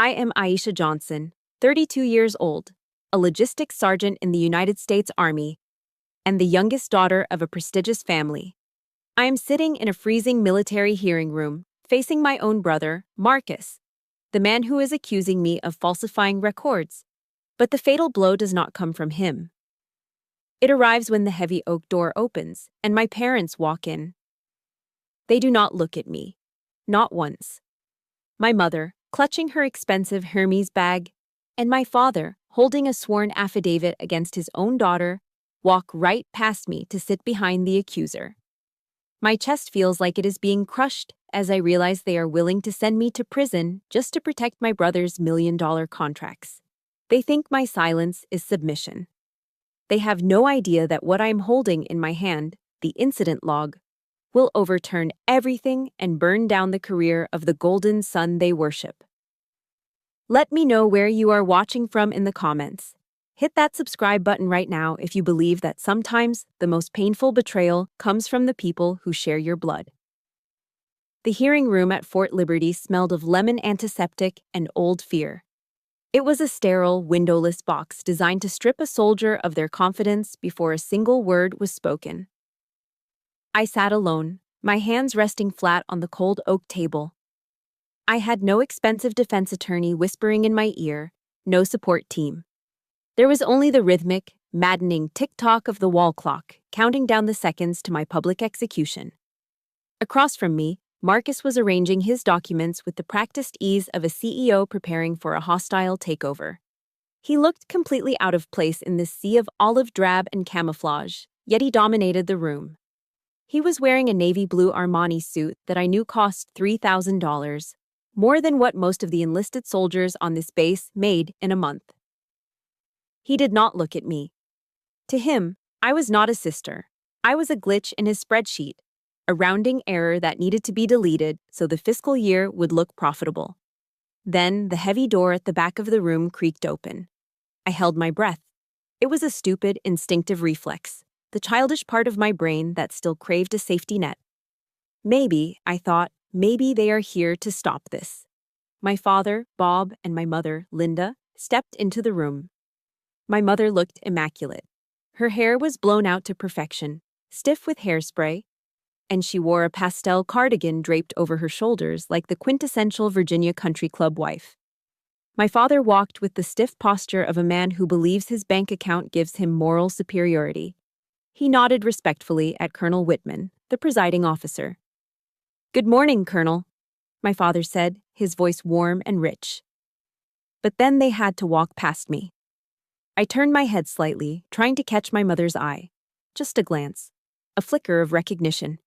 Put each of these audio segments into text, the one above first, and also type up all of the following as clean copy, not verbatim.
I am Aisha Johnson, 32 years old, a logistics sergeant in the United States Army, and the youngest daughter of a prestigious family. I am sitting in a freezing military hearing room, facing my own brother, Marcus, the man who is accusing me of falsifying records. But the fatal blow does not come from him. It arrives when the heavy oak door opens, and my parents walk in. They do not look at me. Not once. My mother, clutching her expensive Hermes bag, and my father, holding a sworn affidavit against his own daughter, walk right past me to sit behind the accuser. My chest feels like it is being crushed as I realize they are willing to send me to prison just to protect my brother's million-dollar contracts. They think my silence is submission. They have no idea that what I am holding in my hand, the incident log, will overturn everything and burn down the career of the golden son they worship. Let me know where you are watching from in the comments. Hit that subscribe button right now if you believe that sometimes the most painful betrayal comes from the people who share your blood. The hearing room at Fort Liberty smelled of lemon antiseptic and old fear. It was a sterile, windowless box designed to strip a soldier of their confidence before a single word was spoken. I sat alone, my hands resting flat on the cold oak table. I had no expensive defense attorney whispering in my ear, no support team. There was only the rhythmic, maddening tick-tock of the wall clock, counting down the seconds to my public execution. Across from me, Marcus was arranging his documents with the practiced ease of a CEO preparing for a hostile takeover. He looked completely out of place in this sea of olive drab and camouflage, yet he dominated the room. He was wearing a navy blue Armani suit that I knew cost $3,000, more than what most of the enlisted soldiers on this base made in a month. He did not look at me. To him, I was not a sister. I was a glitch in his spreadsheet, a rounding error that needed to be deleted so the fiscal year would look profitable. Then the heavy door at the back of the room creaked open. I held my breath. It was a stupid, instinctive reflex, the childish part of my brain that still craved a safety net. Maybe, I thought, maybe they are here to stop this. My father, Bob, and my mother, Linda, stepped into the room. My mother looked immaculate. Her hair was blown out to perfection, stiff with hairspray, and she wore a pastel cardigan draped over her shoulders like the quintessential Virginia country club wife. My father walked with the stiff posture of a man who believes his bank account gives him moral superiority. He nodded respectfully at Colonel Whitman, the presiding officer. "Good morning, Colonel," my father said, his voice warm and rich. But then they had to walk past me. I turned my head slightly, trying to catch my mother's eye. Just a glance. A flicker of recognition.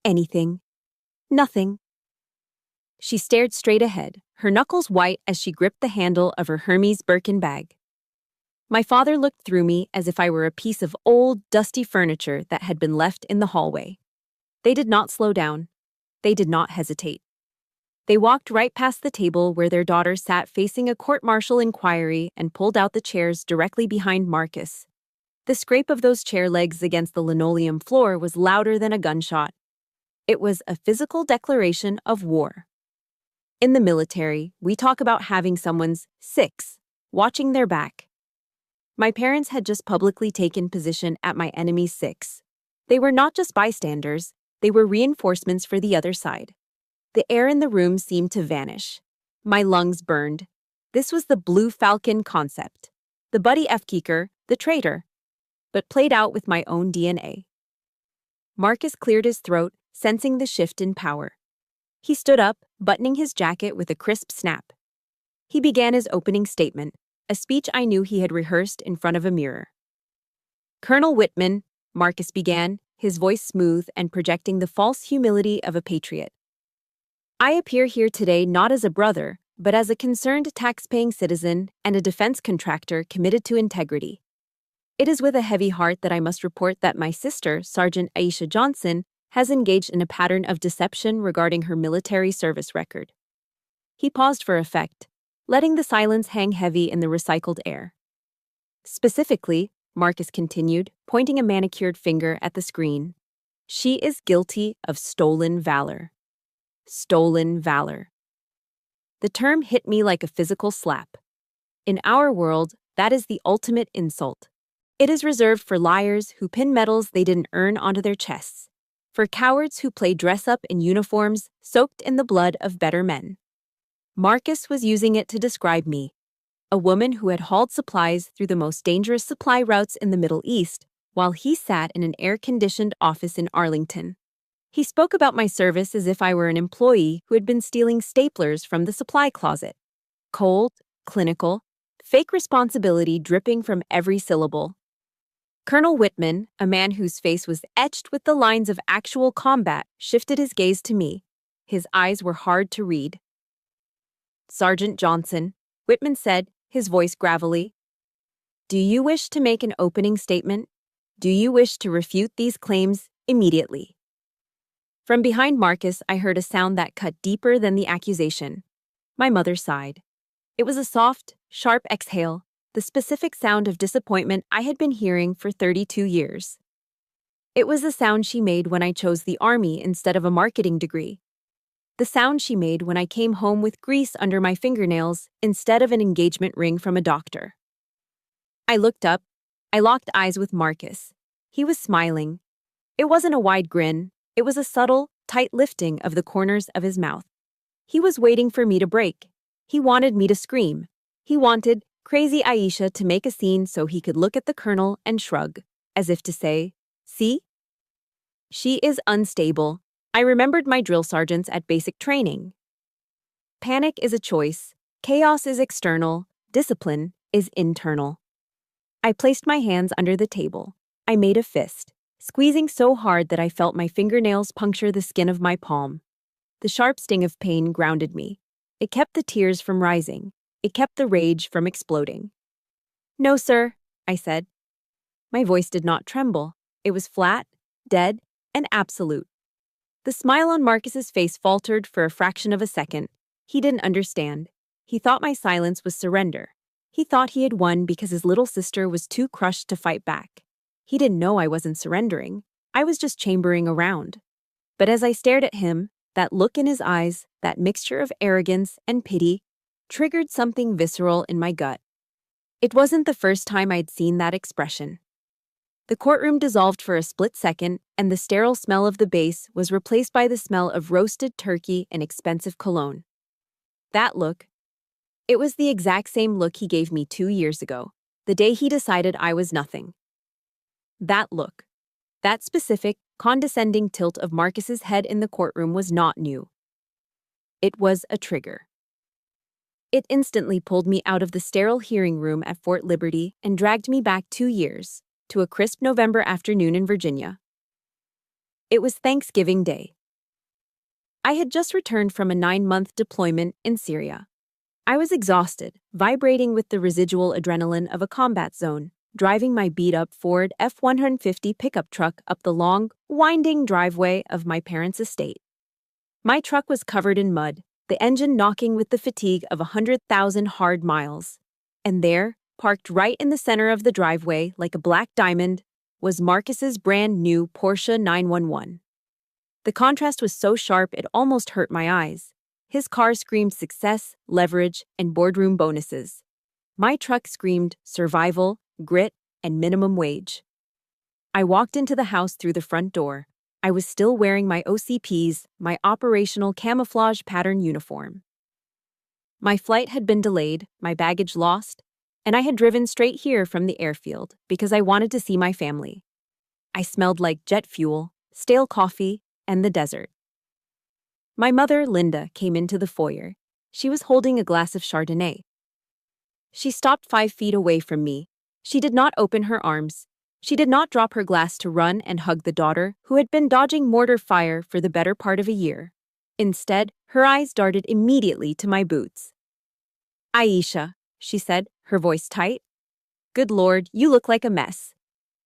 Anything. Nothing. She stared straight ahead, her knuckles white as she gripped the handle of her Hermes Birkin bag. My father looked through me as if I were a piece of old, dusty furniture that had been left in the hallway. They did not slow down. They did not hesitate. They walked right past the table where their daughter sat facing a court-martial inquiry and pulled out the chairs directly behind Marcus. The scrape of those chair legs against the linoleum floor was louder than a gunshot. It was a physical declaration of war. In the military, we talk about having someone's six, watching their back. My parents had just publicly taken position at my enemy's six. They were not just bystanders, they were reinforcements for the other side. The air in the room seemed to vanish. My lungs burned. This was the Blue Falcon concept. The Buddy F-Kicker, the traitor, but played out with my own DNA. Marcus cleared his throat, sensing the shift in power. He stood up, buttoning his jacket with a crisp snap. He began his opening statement, a speech I knew he had rehearsed in front of a mirror. "Colonel Whitman," Marcus began, his voice smooth and projecting the false humility of a patriot. "I appear here today not as a brother, but as a concerned tax-paying citizen and a defense contractor committed to integrity. It is with a heavy heart that I must report that my sister, Sergeant Aisha Johnson, has engaged in a pattern of deception regarding her military service record." He paused for effect, letting the silence hang heavy in the recycled air. "Specifically," Marcus continued, pointing a manicured finger at the screen, "she is guilty of stolen valor." Stolen valor. The term hit me like a physical slap. In our world, that is the ultimate insult. It is reserved for liars who pin medals they didn't earn onto their chests, for cowards who play dress-up in uniforms soaked in the blood of better men. Marcus was using it to describe me, a woman who had hauled supplies through the most dangerous supply routes in the Middle East, while he sat in an air-conditioned office in Arlington. He spoke about my service as if I were an employee who had been stealing staplers from the supply closet. Cold, clinical, fake responsibility dripping from every syllable. Colonel Whitman, a man whose face was etched with the lines of actual combat, shifted his gaze to me. His eyes were hard to read. "Sergeant Johnson," Whitman said, his voice gravelly, "do you wish to make an opening statement? Do you wish to refute these claims immediately?" From behind Marcus, I heard a sound that cut deeper than the accusation. My mother sighed. It was a soft, sharp exhale, the specific sound of disappointment I had been hearing for 32 years. It was the sound she made when I chose the Army instead of a marketing degree. The sound she made when I came home with grease under my fingernails instead of an engagement ring from a doctor. I looked up. I locked eyes with Marcus. He was smiling. It wasn't a wide grin. It was a subtle, tight lifting of the corners of his mouth. He was waiting for me to break. He wanted me to scream. He wanted crazy Aisha to make a scene so he could look at the colonel and shrug, as if to say, "See? She is unstable." I remembered my drill sergeants at basic training. Panic is a choice. Chaos is external. Discipline is internal. I placed my hands under the table. I made a fist, squeezing so hard that I felt my fingernails puncture the skin of my palm. The sharp sting of pain grounded me. It kept the tears from rising. It kept the rage from exploding. "No, sir," I said. My voice did not tremble. It was flat, dead, and absolute. The smile on Marcus's face faltered for a fraction of a second. He didn't understand. He thought my silence was surrender. He thought he had won because his little sister was too crushed to fight back. He didn't know I wasn't surrendering. I was just chambering around. But as I stared at him, that look in his eyes, that mixture of arrogance and pity, triggered something visceral in my gut. It wasn't the first time I'd seen that expression. The courtroom dissolved for a split second, and the sterile smell of the base was replaced by the smell of roasted turkey and expensive cologne. That look. It was the exact same look he gave me 2 years ago, the day he decided I was nothing. That look. That specific, condescending tilt of Marcus's head in the courtroom was not new. It was a trigger. It instantly pulled me out of the sterile hearing room at Fort Liberty and dragged me back 2 years, to a crisp November afternoon in Virginia. It was Thanksgiving Day. I had just returned from a 9-month deployment in Syria. I was exhausted, vibrating with the residual adrenaline of a combat zone, driving my beat-up Ford F-150 pickup truck up the long, winding driveway of my parents' estate. My truck was covered in mud, the engine knocking with the fatigue of 100,000 hard miles. And there, parked right in the center of the driveway like a black diamond, was Marcus's brand new Porsche 911. The contrast was so sharp it almost hurt my eyes. His car screamed success, leverage, and boardroom bonuses. My truck screamed survival, grit, and minimum wage. I walked into the house through the front door. I was still wearing my OCP's, my operational camouflage pattern uniform. My flight had been delayed, my baggage lost, and I had driven straight here from the airfield because I wanted to see my family. I smelled like jet fuel, stale coffee, and the desert. My mother, Linda, came into the foyer. She was holding a glass of Chardonnay. She stopped 5 feet away from me. She did not open her arms. She did not drop her glass to run and hug the daughter who had been dodging mortar fire for the better part of a year. Instead, her eyes darted immediately to my boots. "Aisha," she said, her voice tight. "Good Lord, you look like a mess.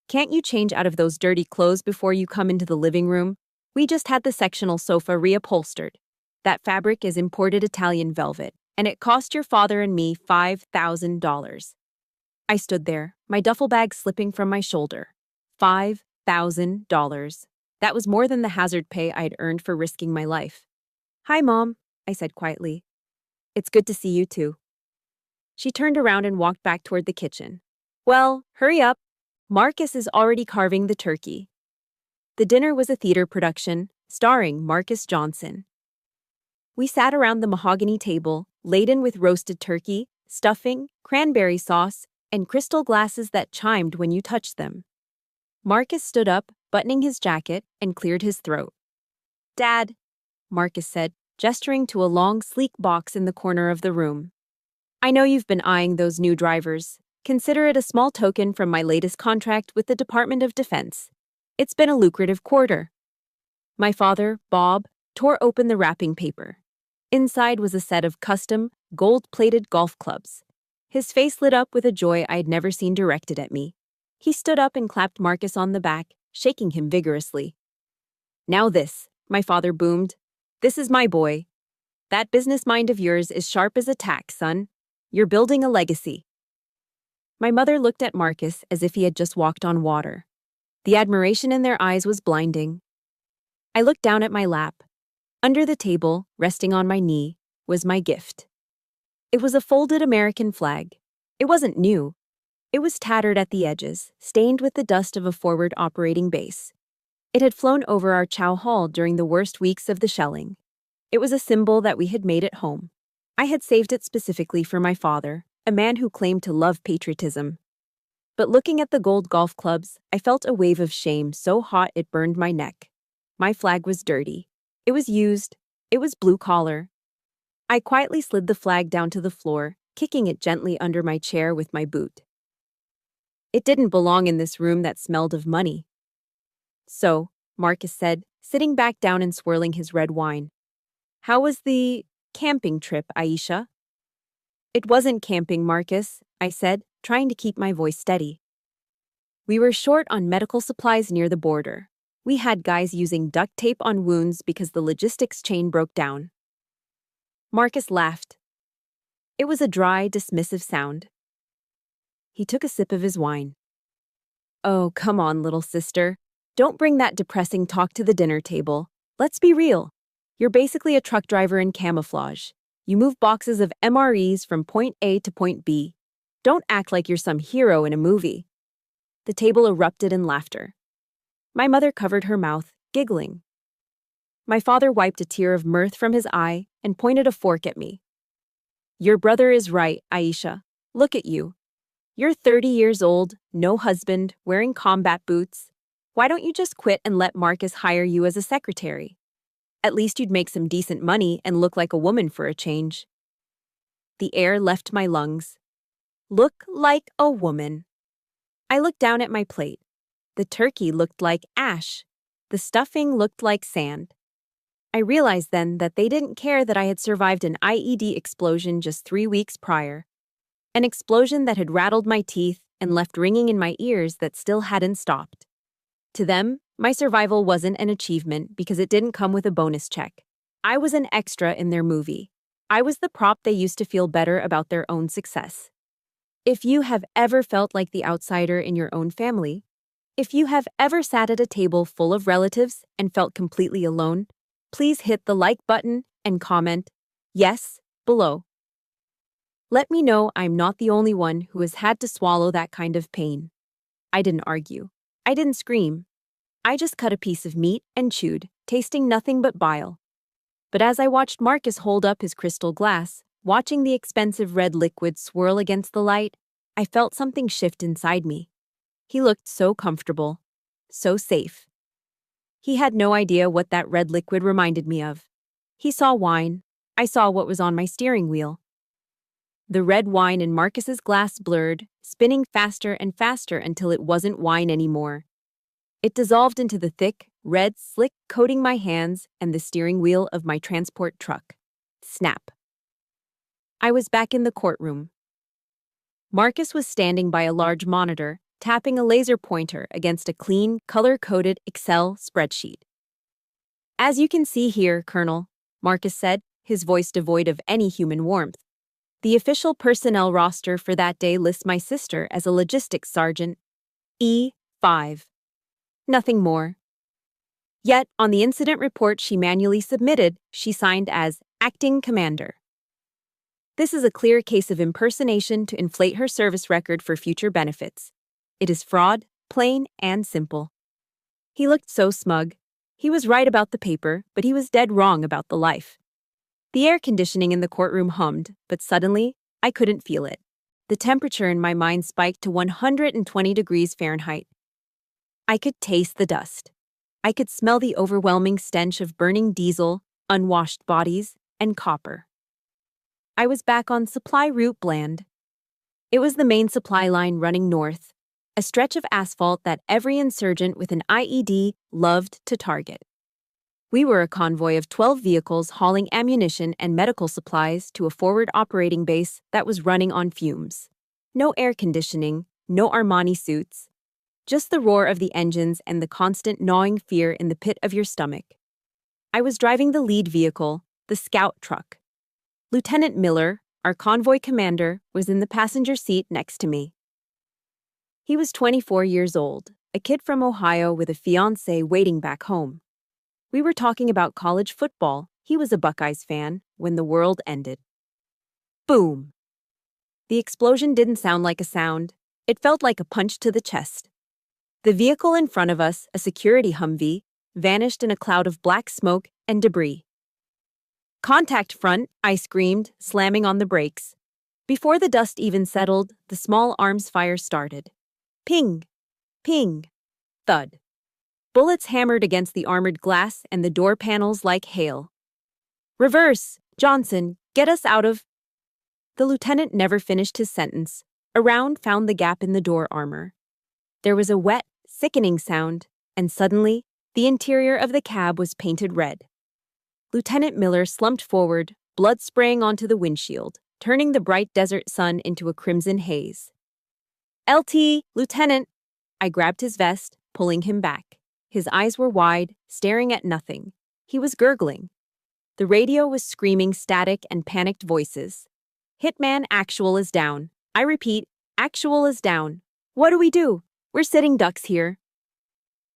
Can't you change out of those dirty clothes before you come into the living room? We just had the sectional sofa reupholstered. That fabric is imported Italian velvet, and it cost your father and me $5,000. I stood there, my duffel bag slipping from my shoulder. $5,000. That was more than the hazard pay I had earned for risking my life. "Hi, Mom," I said quietly. It's good to see you too. She turned around and walked back toward the kitchen. Well, hurry up. Marcus is already carving the turkey. The dinner was a theater production, starring Aisha Johnson. We sat around the mahogany table, laden with roasted turkey, stuffing, cranberry sauce, and crystal glasses that chimed when you touched them. Marcus stood up, buttoning his jacket, and cleared his throat. Dad, Marcus said, gesturing to a long, sleek box in the corner of the room. I know you've been eyeing those new drivers. Consider it a small token from my latest contract with the Department of Defense. It's been a lucrative quarter. My father, Bob, tore open the wrapping paper. Inside was a set of custom, gold-plated golf clubs. His face lit up with a joy I'd never seen directed at me. He stood up and clapped Marcus on the back, shaking him vigorously. Now this, my father boomed. This is my boy. That business mind of yours is sharp as a tack, son. You're building a legacy. My mother looked at Marcus as if he had just walked on water. The admiration in their eyes was blinding. I looked down at my lap. Under the table, resting on my knee, was my gift. It was a folded American flag. It wasn't new. It was tattered at the edges, stained with the dust of a forward operating base. It had flown over our chow hall during the worst weeks of the shelling. It was a symbol that we had made at home. I had saved it specifically for my father, a man who claimed to love patriotism. But looking at the gold golf clubs, I felt a wave of shame so hot it burned my neck. My flag was dirty. It was used. It was blue-collar. I quietly slid the flag down to the floor, kicking it gently under my chair with my boot. It didn't belong in this room that smelled of money. So, Marcus said, sitting back down and swirling his red wine. How was the camping trip, Aisha? It wasn't camping, Marcus, I said, trying to keep my voice steady. We were short on medical supplies near the border. We had guys using duct tape on wounds because the logistics chain broke down. Marcus laughed. It was a dry, dismissive sound. He took a sip of his wine. Oh, come on, little sister. Don't bring that depressing talk to the dinner table. Let's be real. You're basically a truck driver in camouflage. You move boxes of MREs from point A to point B. Don't act like you're some hero in a movie. The table erupted in laughter. My mother covered her mouth, giggling. My father wiped a tear of mirth from his eye and pointed a fork at me. Your brother is right, Aisha. Look at you. You're 30 years old, no husband, wearing combat boots. Why don't you just quit and let Marcus hire you as a secretary? At least you'd make some decent money and look like a woman for a change. The air left my lungs. Look like a woman. I looked down at my plate. The turkey looked like ash. The stuffing looked like sand. I realized then that they didn't care that I had survived an IED explosion just 3 weeks prior. An explosion that had rattled my teeth and left ringing in my ears that still hadn't stopped. To them, my survival wasn't an achievement because it didn't come with a bonus check. I was an extra in their movie. I was the prop they used to feel better about their own success. If you have ever felt like the outsider in your own family, if you have ever sat at a table full of relatives and felt completely alone, please hit the like button and comment, yes, below. Let me know I'm not the only one who has had to swallow that kind of pain. I didn't argue. I didn't scream. I just cut a piece of meat and chewed, tasting nothing but bile. But as I watched Marcus hold up his crystal glass, watching the expensive red liquid swirl against the light, I felt something shift inside me. He looked so comfortable, so safe. He had no idea what that red liquid reminded me of. He saw wine. I saw what was on my steering wheel. The red wine in Marcus's glass blurred, spinning faster and faster until it wasn't wine anymore. It dissolved into the thick, red slick coating my hands and the steering wheel of my transport truck. Snap. I was back in the courtroom. Marcus was standing by a large monitor, tapping a laser pointer against a clean, color-coded Excel spreadsheet. As you can see here, Colonel, Marcus said, his voice devoid of any human warmth. The official personnel roster for that day lists my sister as a logistics sergeant, E5. Nothing more. Yet, on the incident report she manually submitted, she signed as acting commander. This is a clear case of impersonation to inflate her service record for future benefits. It is fraud, plain and simple. He looked so smug. He was right about the paper, but he was dead wrong about the life. The air conditioning in the courtroom hummed, but suddenly, I couldn't feel it. The temperature in my mind spiked to 120 degrees Fahrenheit. I could taste the dust. I could smell the overwhelming stench of burning diesel, unwashed bodies, and copper. I was back on Supply Route Bland. It was the main supply line running north, a stretch of asphalt that every insurgent with an IED loved to target. We were a convoy of 12 vehicles hauling ammunition and medical supplies to a forward operating base that was running on fumes. No air conditioning, no Armani suits, just the roar of the engines and the constant gnawing fear in the pit of your stomach. I was driving the lead vehicle, the scout truck. Lieutenant Miller, our convoy commander, was in the passenger seat next to me. He was 24 years old, a kid from Ohio with a fiancée waiting back home. We were talking about college football. He was a Buckeyes fan when the world ended. Boom! The explosion didn't sound like a sound. It felt like a punch to the chest. The vehicle in front of us, a security Humvee, vanished in a cloud of black smoke and debris. Contact front, I screamed, slamming on the brakes. Before the dust even settled, the small arms fire started. Ping! Ping! Thud. Bullets hammered against the armored glass and the door panels like hail. Reverse! Johnson, get us out of... The lieutenant never finished his sentence. A round found the gap in the door armor. There was a wet, sickening sound, and suddenly, the interior of the cab was painted red. Lieutenant Miller slumped forward, blood spraying onto the windshield, turning the bright desert sun into a crimson haze. LT, Lieutenant! I grabbed his vest, pulling him back. His eyes were wide, staring at nothing. He was gurgling. The radio was screaming static and panicked voices. Hitman Actual is down. I repeat, Actual is down. What do we do? We're sitting ducks here.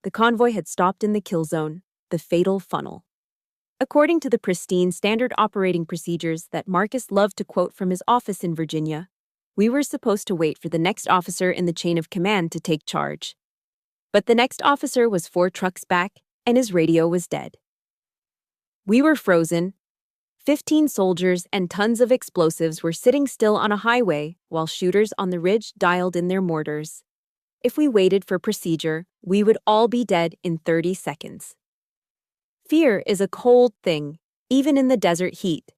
The convoy had stopped in the kill zone, the fatal funnel. According to the pristine standard operating procedures that Marcus loved to quote from his office in Virginia, we were supposed to wait for the next officer in the chain of command to take charge. But the next officer was 4 trucks back, and his radio was dead. We were frozen. 15 soldiers and tons of explosives were sitting still on a highway while shooters on the ridge dialed in their mortars. If we waited for procedure, we would all be dead in 30 seconds. Fear is a cold thing, even in the desert heat.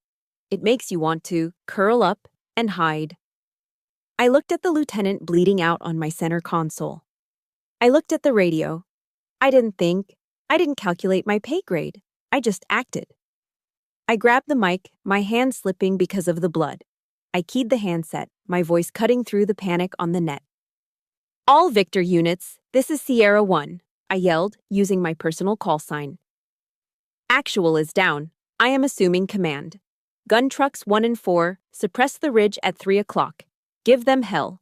It makes you want to curl up and hide. I looked at the lieutenant bleeding out on my center console. I looked at the radio. I didn't think. I didn't calculate my pay grade. I just acted. I grabbed the mic, my hand slipping because of the blood. I keyed the handset, my voice cutting through the panic on the net. All Victor units, this is Sierra 1, I yelled, using my personal call sign. Actual is down. I am assuming command. Gun trucks 1 and 4, suppress the ridge at 3 o'clock. Give them hell.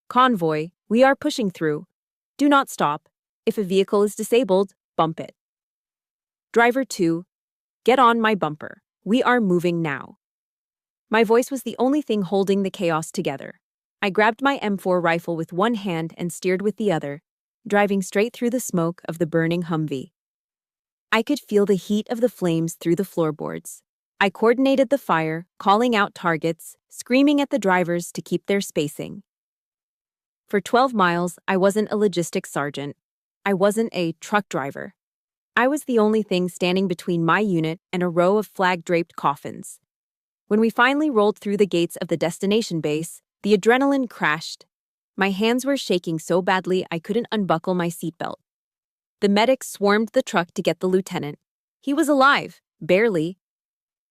Convoy, we are pushing through. Do not stop. If a vehicle is disabled, bump it. Driver 2, get on my bumper. We are moving now. My voice was the only thing holding the chaos together. I grabbed my M4 rifle with one hand and steered with the other, driving straight through the smoke of the burning Humvee. I could feel the heat of the flames through the floorboards. I coordinated the fire, calling out targets, screaming at the drivers to keep their spacing. For 12 miles, I wasn't a logistics sergeant. I wasn't a truck driver. I was the only thing standing between my unit and a row of flag-draped coffins. When we finally rolled through the gates of the destination base, the adrenaline crashed. My hands were shaking so badly I couldn't unbuckle my seatbelt. The medics swarmed the truck to get the lieutenant. He was alive, barely,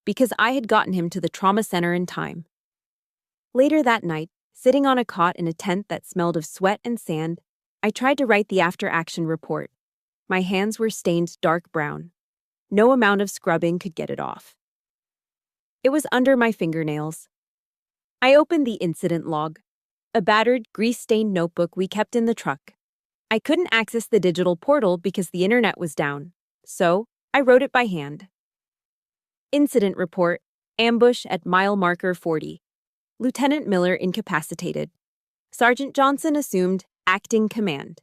because I had gotten him to the trauma center in time. Later that night, sitting on a cot in a tent that smelled of sweat and sand, I tried to write the after-action report. My hands were stained dark brown. No amount of scrubbing could get it off. It was under my fingernails. I opened the incident log, a battered, grease-stained notebook we kept in the truck. I couldn't access the digital portal because the internet was down, so I wrote it by hand. Incident report, Ambush at mile marker 40. Lieutenant Miller incapacitated. Sergeant Johnson assumed acting command.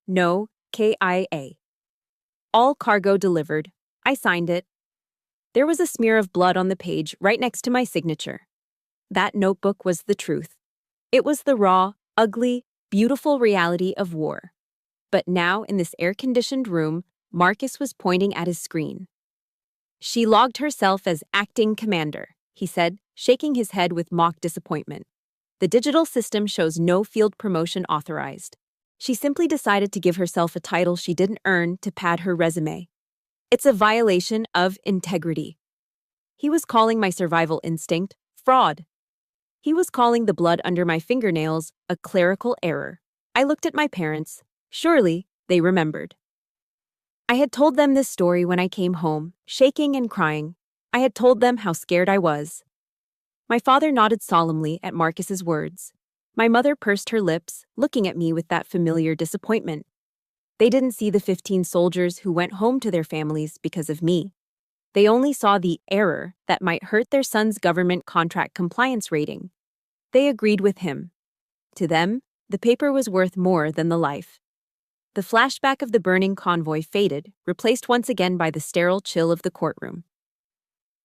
No, KIA. All cargo delivered. I signed it. There was a smear of blood on the page right next to my signature. That notebook was the truth. It was the raw, ugly, beautiful reality of war. But now, in this air-conditioned room, Marcus was pointing at his screen. She logged herself as acting commander, he said, shaking his head with mock disappointment. The digital system shows no field promotion authorized. She simply decided to give herself a title she didn't earn to pad her resume. It's a violation of integrity. He was calling my survival instinct fraud. He was calling the blood under my fingernails a clerical error. I looked at my parents. Surely, they remembered. I had told them this story when I came home, shaking and crying. I had told them how scared I was. My father nodded solemnly at Marcus's words. My mother pursed her lips, looking at me with that familiar disappointment. They didn't see the 15 soldiers who went home to their families because of me. They only saw the error that might hurt their son's government contract compliance rating. They agreed with him. To them, the paper was worth more than the life. The flashback of the burning convoy faded, replaced once again by the sterile chill of the courtroom.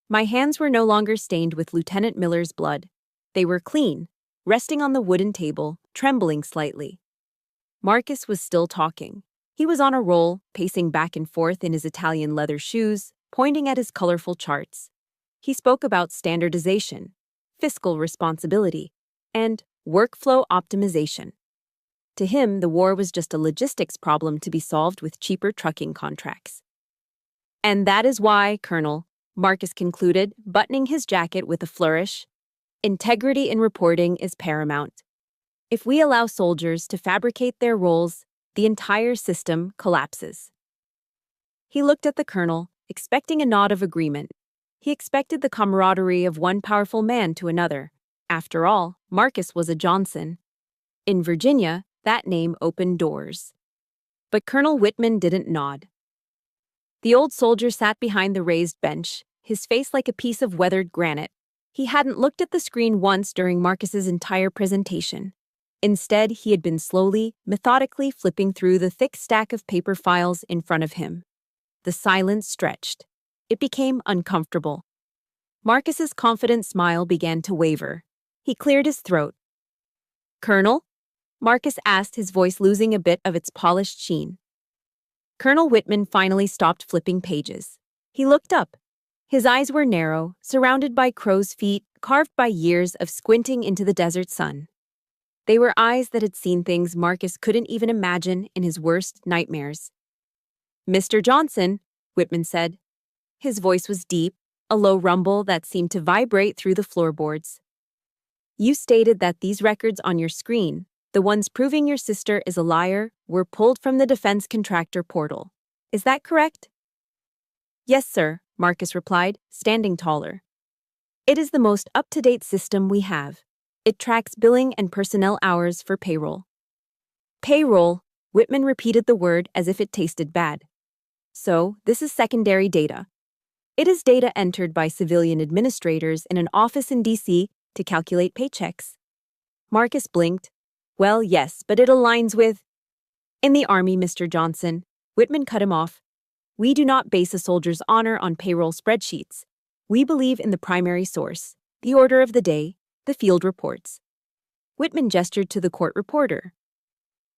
My hands were no longer stained with Lieutenant Miller's blood. They were clean, resting on the wooden table, trembling slightly. Marcus was still talking. He was on a roll, pacing back and forth in his Italian leather shoes, pointing at his colorful charts. He spoke about standardization, fiscal responsibility, and workflow optimization. To him, the war was just a logistics problem to be solved with cheaper trucking contracts. And that is why, Colonel, Marcus concluded, buttoning his jacket with a flourish, integrity in reporting is paramount. If we allow soldiers to fabricate their roles, the entire system collapses. He looked at the colonel, expecting a nod of agreement. He expected the camaraderie of one powerful man to another. After all, Marcus was a Johnson. In Virginia, that name opened doors. But Colonel Whitman didn't nod. The old soldier sat behind the raised bench, his face like a piece of weathered granite. He hadn't looked at the screen once during Marcus's entire presentation. Instead, he had been slowly, methodically flipping through the thick stack of paper files in front of him. The silence stretched. It became uncomfortable. Marcus's confident smile began to waver. He cleared his throat. "Colonel?" Marcus asked, his voice losing a bit of its polished sheen. Colonel Whitman finally stopped flipping pages. He looked up. His eyes were narrow, surrounded by crow's feet, carved by years of squinting into the desert sun. They were eyes that had seen things Marcus couldn't even imagine in his worst nightmares. "Mr. Johnson," Whitman said. His voice was deep, a low rumble that seemed to vibrate through the floorboards. "You stated that these records on your screen, the ones proving your sister is a liar, were pulled from the defense contractor portal. Is that correct?" "Yes, sir," Marcus replied, standing taller. "It is the most up-to-date system we have. It tracks billing and personnel hours for payroll." "Payroll," Whitman repeated the word as if it tasted bad. "So, this is secondary data. It is data entered by civilian administrators in an office in D.C. to calculate paychecks." Marcus blinked. "Well, yes, but it aligns with—" "In the Army, Mr. Johnson," Whitman cut him off. "We do not base a soldier's honor on payroll spreadsheets. We believe in the primary source, the order of the day, the field reports." Whitman gestured to the court reporter.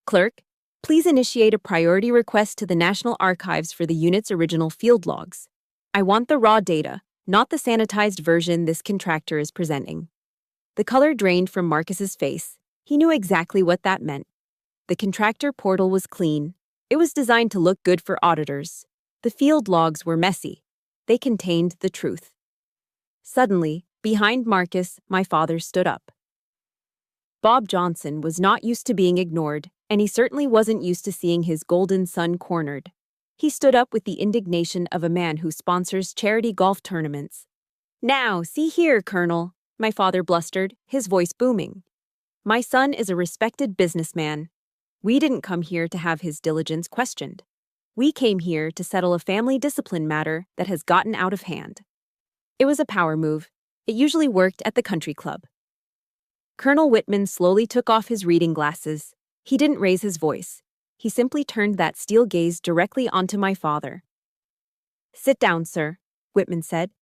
"Clerk, please initiate a priority request to the National Archives for the unit's original field logs. I want the raw data, not the sanitized version this contractor is presenting." The color drained from Marcus's face. He knew exactly what that meant. The contractor portal was clean. It was designed to look good for auditors. The field logs were messy. They contained the truth. Suddenly, behind Marcus, my father stood up. Bob Johnson was not used to being ignored, and he certainly wasn't used to seeing his golden son cornered. He stood up with the indignation of a man who sponsors charity golf tournaments. "Now, see here, Colonel," my father blustered, his voice booming. "My son is a respected businessman. We didn't come here to have his diligence questioned. We came here to settle a family discipline matter that has gotten out of hand." It was a power move. It usually worked at the country club. Colonel Whitman slowly took off his reading glasses. He didn't raise his voice. He simply turned that steel gaze directly onto my father. "Sit down, sir," Whitman said.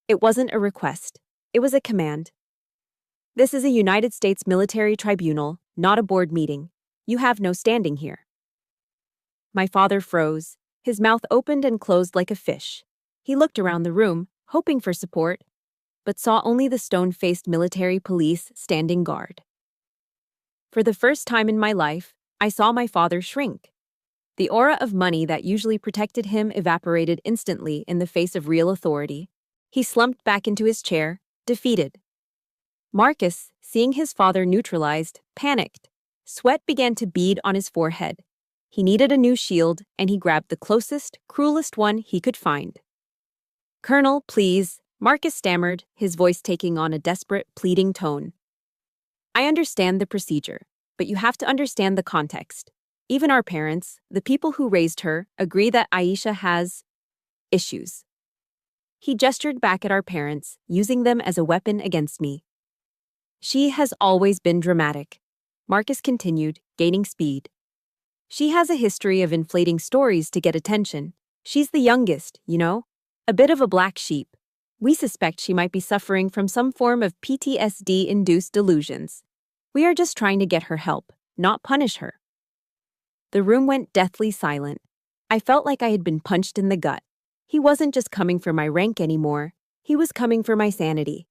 It wasn't a request. It was a command. "This is a United States military tribunal, not a board meeting. You have no standing here." My father froze. His mouth opened and closed like a fish. He looked around the room, hoping for support, but saw only the stone-faced military police standing guard. For the first time in my life, I saw my father shrink. The aura of money that usually protected him evaporated instantly in the face of real authority. He slumped back into his chair, defeated. Marcus, seeing his father neutralized, panicked. Sweat began to bead on his forehead. He needed a new shield, and he grabbed the closest, cruelest one he could find. "Colonel, please," Marcus stammered, his voice taking on a desperate, pleading tone. "I understand the procedure, but you have to understand the context. Even our parents, the people who raised her, agree that Aisha has issues." He gestured back at our parents, using them as a weapon against me. "She has always been dramatic," Marcus continued, gaining speed. "She has a history of inflating stories to get attention. She's the youngest, you know? A bit of a black sheep. We suspect she might be suffering from some form of PTSD-induced delusions. We are just trying to get her help, not punish her." The room went deathly silent. I felt like I had been punched in the gut. He wasn't just coming for my rank anymore. He was coming for my sanity.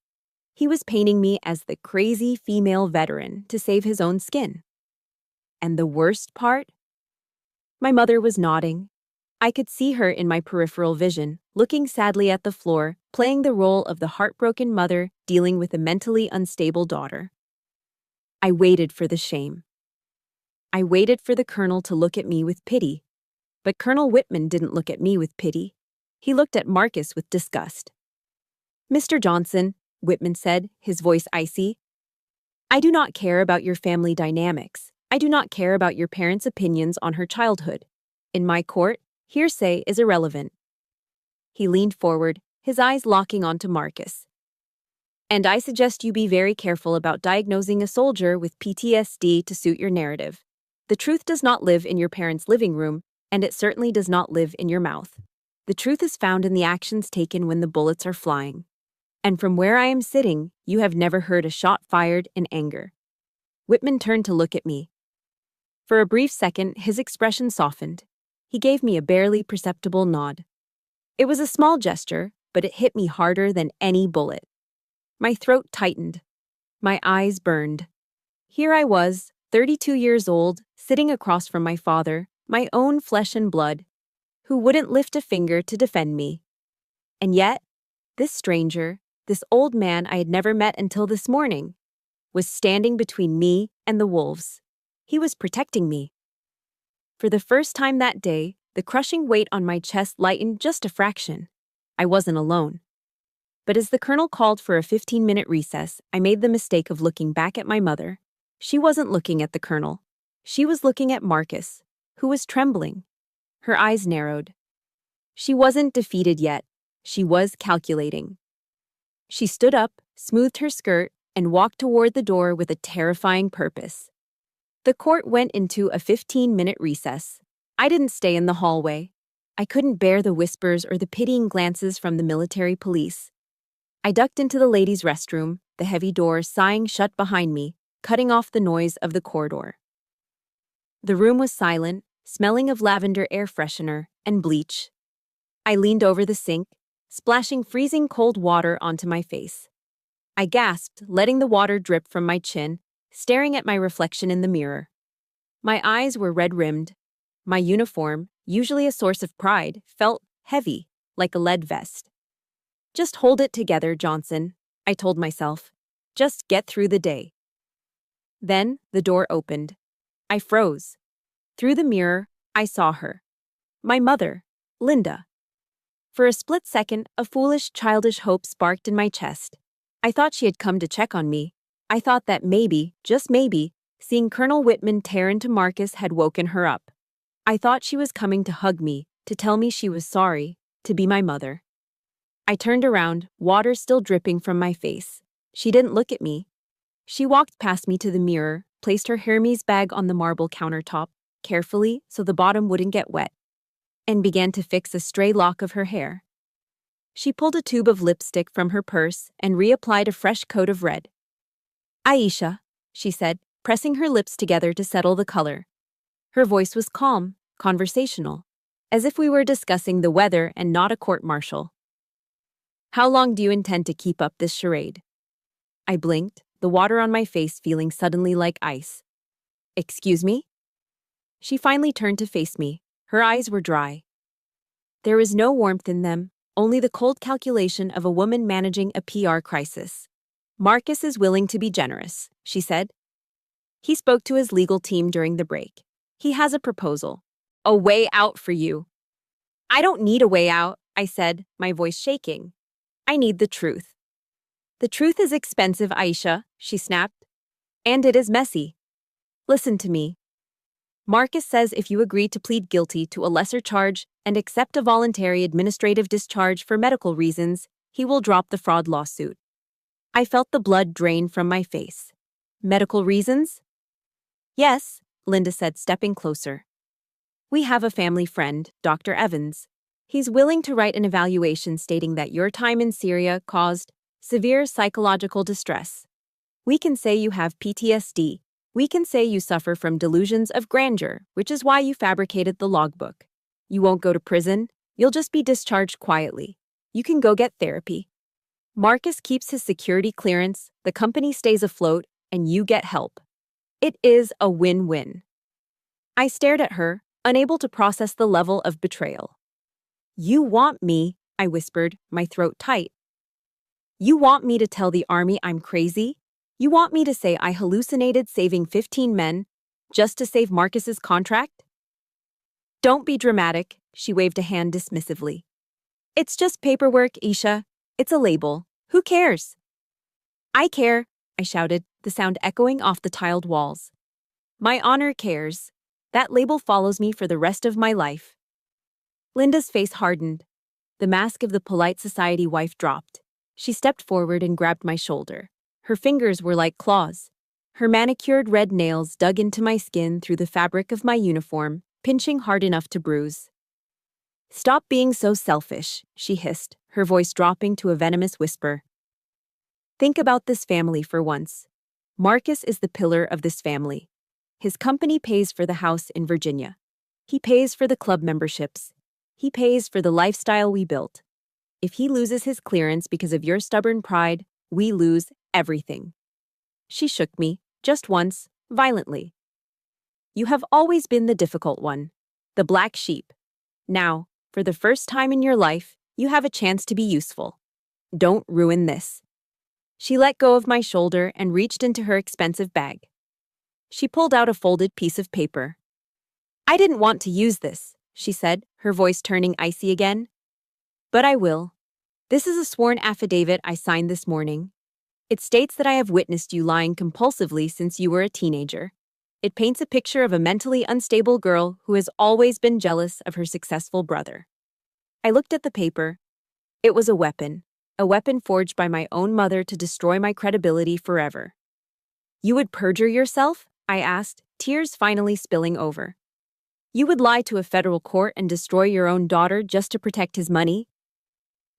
He was painting me as the crazy female veteran to save his own skin. And the worst part? My mother was nodding. I could see her in my peripheral vision, looking sadly at the floor, playing the role of the heartbroken mother dealing with a mentally unstable daughter. I waited for the shame. I waited for the colonel to look at me with pity. But Colonel Whitman didn't look at me with pity. He looked at Marcus with disgust. "Mr. Johnson," Whitman said, his voice icy, "I do not care about your family dynamics. I do not care about your parents' opinions on her childhood. In my court, hearsay is irrelevant." He leaned forward, his eyes locking onto Marcus. "And I suggest you be very careful about diagnosing a soldier with PTSD to suit your narrative. The truth does not live in your parents' living room, and it certainly does not live in your mouth. The truth is found in the actions taken when the bullets are flying. And from where I am sitting, you have never heard a shot fired in anger." Whitman turned to look at me. For a brief second, his expression softened. He gave me a barely perceptible nod. It was a small gesture, but it hit me harder than any bullet. My throat tightened. My eyes burned. Here I was, 32 years old, sitting across from my father, my own flesh and blood, who wouldn't lift a finger to defend me. And yet, this stranger, this old man I had never met until this morning, was standing between me and the wolves. He was protecting me. For the first time that day, the crushing weight on my chest lightened just a fraction. I wasn't alone. But as the colonel called for a 15-minute recess, I made the mistake of looking back at my mother. She wasn't looking at the colonel. She was looking at Marcus, who was trembling. Her eyes narrowed. She wasn't defeated yet. She was calculating. She stood up, smoothed her skirt, and walked toward the door with a terrifying purpose. The court went into a 15-minute recess. I didn't stay in the hallway. I couldn't bear the whispers or the pitying glances from the military police. I ducked into the ladies' restroom, the heavy door sighing shut behind me, cutting off the noise of the corridor. The room was silent, smelling of lavender air freshener and bleach. I leaned over the sink, splashing freezing cold water onto my face. I gasped, letting the water drip from my chin, staring at my reflection in the mirror. My eyes were red-rimmed. My uniform, usually a source of pride, felt heavy, like a lead vest. "Just hold it together, Johnson," I told myself. "Just get through the day." Then the door opened. I froze. Through the mirror, I saw her. My mother, Linda. For a split second, a foolish, childish hope sparked in my chest. I thought she had come to check on me. I thought that maybe, just maybe, seeing Colonel Whitman tear into Marcus had woken her up. I thought she was coming to hug me, to tell me she was sorry, to be my mother. I turned around, water still dripping from my face. She didn't look at me. She walked past me to the mirror, placed her Hermes bag on the marble countertop, carefully so the bottom wouldn't get wet, and began to fix a stray lock of her hair. She pulled a tube of lipstick from her purse and reapplied a fresh coat of red. "Aisha," she said, pressing her lips together to settle the color. Her voice was calm, conversational, as if we were discussing the weather and not a court-martial. "How long do you intend to keep up this charade?" I blinked, the water on my face feeling suddenly like ice. "Excuse me?" She finally turned to face me. Her eyes were dry. There was no warmth in them, only the cold calculation of a woman managing a PR crisis. "Marcus is willing to be generous," she said. "He spoke to his legal team during the break. He has a proposal. A way out for you." "I don't need a way out," I said, my voice shaking. "I need the truth." "The truth is expensive, Aisha," she snapped. "And it is messy. Listen to me. Marcus says if you agree to plead guilty to a lesser charge and accept a voluntary administrative discharge for medical reasons, he will drop the fraud lawsuit." I felt the blood drain from my face. "Medical reasons?" "Yes," Linda said, stepping closer. "We have a family friend, Dr. Evans. He's willing to write an evaluation stating that your time in Syria caused severe psychological distress. We can say you have PTSD. We can say you suffer from delusions of grandeur, which is why you fabricated the logbook. You won't go to prison. You'll just be discharged quietly. You can go get therapy. Marcus keeps his security clearance, the company stays afloat, and you get help. It is a win-win." I stared at her, unable to process the level of betrayal. "You want me," I whispered, my throat tight. "You want me to tell the army I'm crazy? You want me to say I hallucinated saving 15 men just to save Marcus's contract?" "Don't be dramatic," she waved a hand dismissively. "It's just paperwork, Aisha. It's a label. Who cares?" "I care," I shouted, the sound echoing off the tiled walls. "My honor cares. That label follows me for the rest of my life." Linda's face hardened. The mask of the polite society wife dropped. She stepped forward and grabbed my shoulder. Her fingers were like claws. Her manicured red nails dug into my skin through the fabric of my uniform, pinching hard enough to bruise. "Stop being so selfish," she hissed, her voice dropping to a venomous whisper. "Think about this family for once. Marcus is the pillar of this family. His company pays for the house in Virginia. He pays for the club memberships. He pays for the lifestyle we built. If he loses his clearance because of your stubborn pride, we lose everything." She shook me, just once, violently. "You have always been the difficult one, the black sheep. Now, for the first time in your life, you have a chance to be useful. Don't ruin this." She let go of my shoulder and reached into her expensive bag. She pulled out a folded piece of paper. "I didn't want to use this," she said, her voice turning icy again. "But I will. This is a sworn affidavit I signed this morning. It states that I have witnessed you lying compulsively since you were a teenager. It paints a picture of a mentally unstable girl who has always been jealous of her successful brother." I looked at the paper. It was a weapon forged by my own mother to destroy my credibility forever. "You would perjure yourself?" I asked, tears finally spilling over. "You would lie to a federal court and destroy your own daughter just to protect his money?"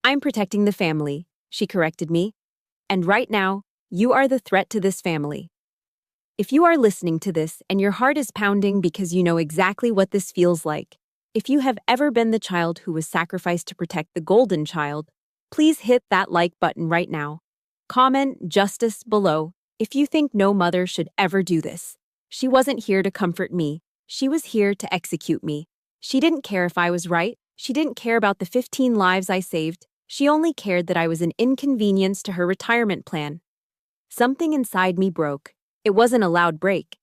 "I'm protecting the family," she corrected me. "And right now, you are the threat to this family. If you are listening to this and your heart is pounding because you know exactly what this feels like, if you have ever been the child who was sacrificed to protect the golden child, please hit that like button right now. Comment justice below if you think no mother should ever do this. She wasn't here to comfort me. She was here to execute me. She didn't care if I was right. She didn't care about the 15 lives I saved. She only cared that I was an inconvenience to her retirement plan." Something inside me broke. It wasn't a loud break.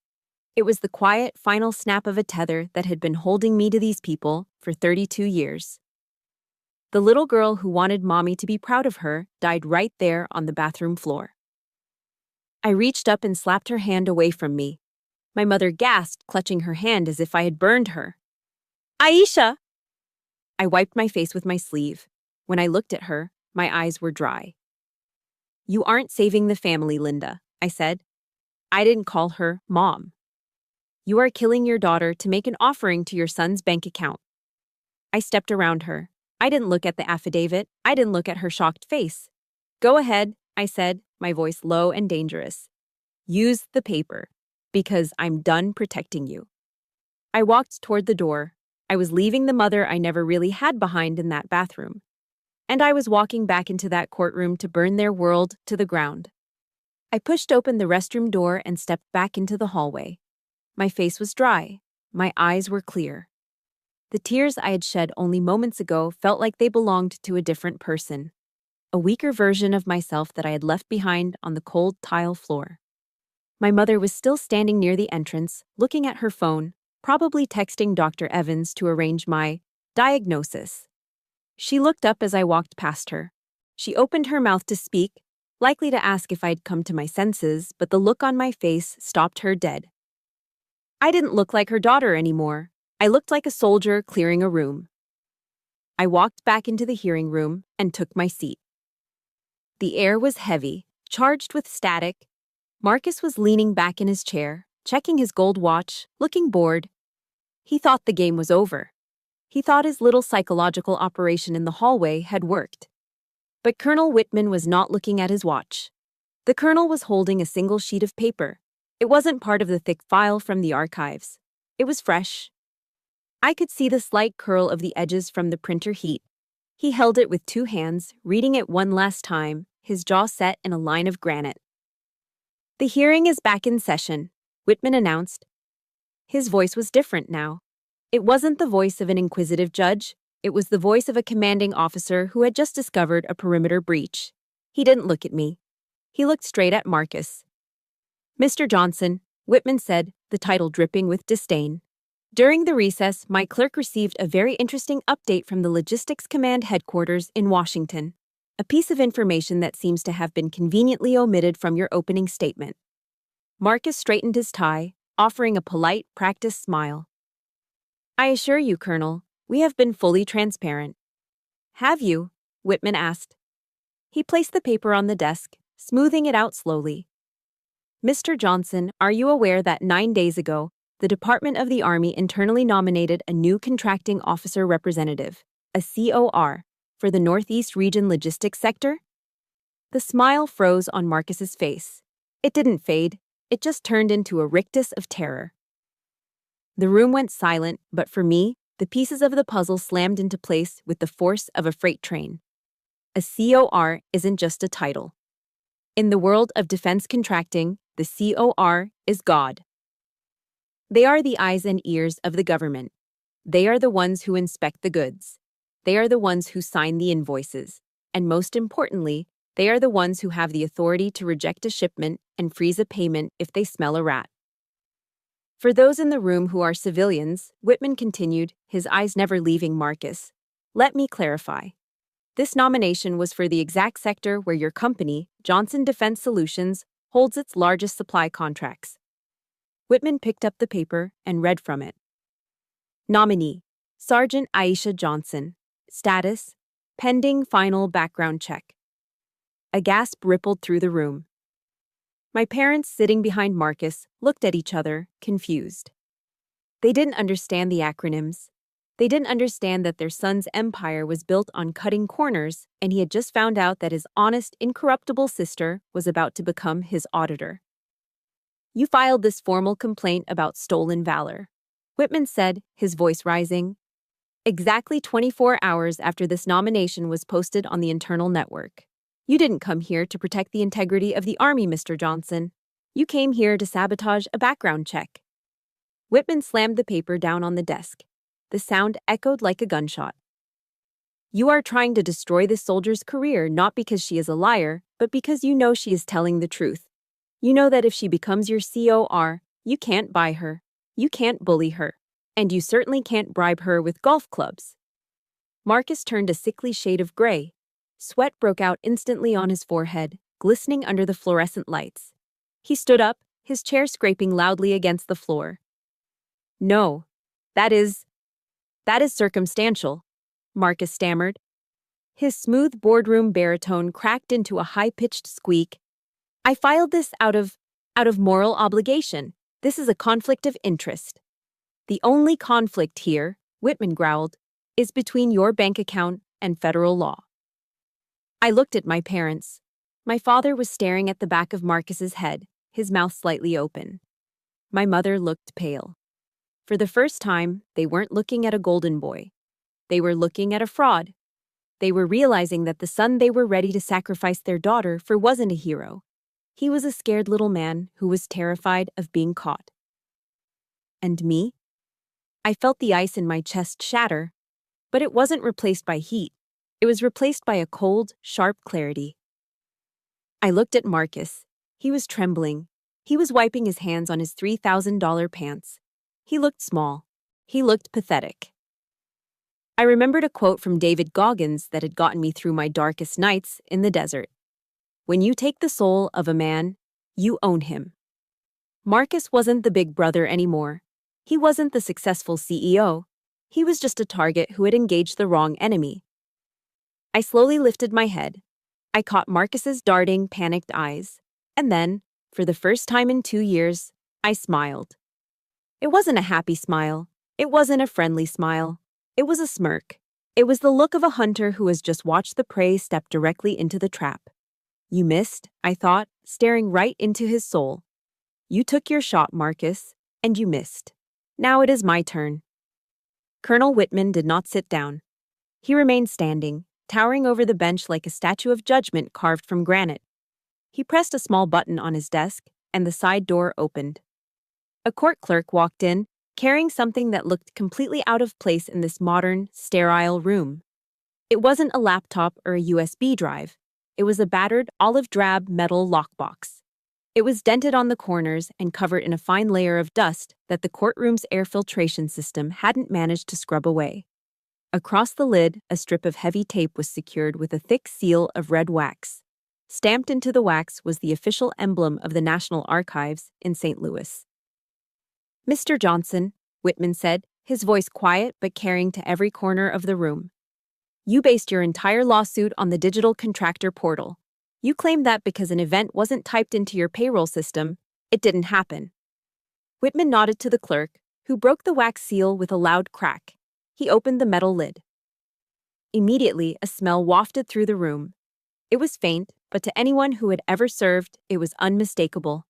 It was the quiet, final snap of a tether that had been holding me to these people for 32 years. The little girl who wanted mommy to be proud of her died right there on the bathroom floor. I reached up and slapped her hand away from me. My mother gasped, clutching her hand as if I had burned her. "Aisha!" I wiped my face with my sleeve. When I looked at her, My eyes were dry. "You aren't saving the family, Linda," I said. I didn't call her Mom. "You are killing your daughter to make an offering to your son's bank account." I stepped around her. I didn't look at the affidavit. I didn't look at her shocked face. "Go ahead," I said, my voice low and dangerous. "Use the paper, because I'm done protecting you." I walked toward the door. I was leaving the mother I never really had behind in that bathroom. And I was walking back into that courtroom to burn their world to the ground. I pushed open the restroom door and stepped back into the hallway. My face was dry. My eyes were clear. The tears I had shed only moments ago felt like they belonged to a different person. A weaker version of myself that I had left behind on the cold tile floor. My mother was still standing near the entrance, looking at her phone, probably texting Dr. Evans to arrange my diagnosis. She looked up as I walked past her. She opened her mouth to speak, likely to ask if I'd come to my senses, but the look on my face stopped her dead. I didn't look like her daughter anymore. I looked like a soldier clearing a room. I walked back into the hearing room and took my seat. The air was heavy, charged with static. Marcus was leaning back in his chair, checking his gold watch, looking bored. He thought the game was over. He thought his little psychological operation in the hallway had worked. But Colonel Whitman was not looking at his watch. The colonel was holding a single sheet of paper. It wasn't part of the thick file from the archives. It was fresh. I could see the slight curl of the edges from the printer heat. He held it with 2 hands, reading it one last time, his jaw set in a line of granite. "The hearing is back in session," Whitman announced. His voice was different now. It wasn't the voice of an inquisitive judge. It was the voice of a commanding officer who had just discovered a perimeter breach. He didn't look at me. He looked straight at Marcus. "Mr. Johnson," Whitman said, the title dripping with disdain. "During the recess, my clerk received a very interesting update from the Logistics Command headquarters in Washington. A piece of information that seems to have been conveniently omitted from your opening statement." Marcus straightened his tie, offering a polite, practiced smile. "I assure you, Colonel, we have been fully transparent." "Have you?" Whitman asked. He placed the paper on the desk, smoothing it out slowly. "Mr. Johnson, are you aware that 9 days ago, the Department of the Army internally nominated a new contracting officer representative, a COR, for the Northeast Region Logistics Sector?" The smile froze on Marcus's face. It didn't fade. It just turned into a rictus of terror. The room went silent, but for me, the pieces of the puzzle slammed into place with the force of a freight train. A COR isn't just a title. In the world of defense contracting, the COR is God. They are the eyes and ears of the government. They are the ones who inspect the goods. They are the ones who sign the invoices. And most importantly, they are the ones who have the authority to reject a shipment and freeze a payment if they smell a rat. For those in the room who are civilians, Whitman continued, his eyes never leaving Marcus, "Let me clarify. This nomination was for the exact sector where your company, Johnson Defense Solutions, holds its largest supply contracts." Whitman picked up the paper and read from it. "Nominee, Sergeant Aisha Johnson. Status, pending final background check." A gasp rippled through the room. My parents, sitting behind Marcus, looked at each other, confused. They didn't understand the acronyms. They didn't understand that their son's empire was built on cutting corners, and he had just found out that his honest, incorruptible sister was about to become his auditor. "You filed this formal complaint about stolen valor," Whitman said, his voice rising. "Exactly 24 hours after this nomination was posted on the internal network. You didn't come here to protect the integrity of the Army, Mr. Johnson. You came here to sabotage a background check." Whitman slammed the paper down on the desk. The sound echoed like a gunshot. "You are trying to destroy this soldier's career not because she is a liar, but because you know she is telling the truth. You know that if she becomes your COR, you can't buy her. You can't bully her. And you certainly can't bribe her with golf clubs." Marcus turned a sickly shade of gray. Sweat broke out instantly on his forehead, glistening under the fluorescent lights. He stood up, his chair scraping loudly against the floor. "No, that is circumstantial," Marcus stammered. His smooth boardroom baritone cracked into a high-pitched squeak. I filed this out of moral obligation. This is a conflict of interest. The only conflict here, Whitman growled, is between your bank account and federal law. I looked at my parents. My father was staring at the back of Marcus's head, his mouth slightly open. My mother looked pale. For the first time, they weren't looking at a golden boy. They were looking at a fraud. They were realizing that the son they were ready to sacrifice their daughter for wasn't a hero. He was a scared little man who was terrified of being caught. And me? I felt the ice in my chest shatter, but it wasn't replaced by heat. It was replaced by a cold, sharp clarity. I looked at Marcus. He was trembling. He was wiping his hands on his $3,000 pants. He looked small. He looked pathetic. I remembered a quote from David Goggins that had gotten me through my darkest nights in the desert. When you take the soul of a man, you own him. Marcus wasn't the big brother anymore. He wasn't the successful CEO. He was just a target who had engaged the wrong enemy. I slowly lifted my head. I caught Marcus's darting, panicked eyes. And then, for the first time in 2 years, I smiled. It wasn't a happy smile. It wasn't a friendly smile. It was a smirk. It was the look of a hunter who has just watched the prey step directly into the trap. You missed, I thought, staring right into his soul. You took your shot, Marcus, and you missed. Now it is my turn. Colonel Whitman did not sit down. He remained standing, towering over the bench like a statue of judgment carved from granite. He pressed a small button on his desk, and the side door opened. A court clerk walked in, carrying something that looked completely out of place in this modern, sterile room. It wasn't a laptop or a USB drive. It was a battered, olive-drab metal lockbox. It was dented on the corners and covered in a fine layer of dust that the courtroom's air filtration system hadn't managed to scrub away. Across the lid, a strip of heavy tape was secured with a thick seal of red wax. Stamped into the wax was the official emblem of the National Archives in St. Louis. Mr. Johnson, Whitman said, his voice quiet but carrying to every corner of the room. You based your entire lawsuit on the digital contractor portal. You claimed that because an event wasn't typed into your payroll system, it didn't happen. Whitman nodded to the clerk, who broke the wax seal with a loud crack. He opened the metal lid. Immediately, a smell wafted through the room. It was faint, but to anyone who had ever served, it was unmistakable.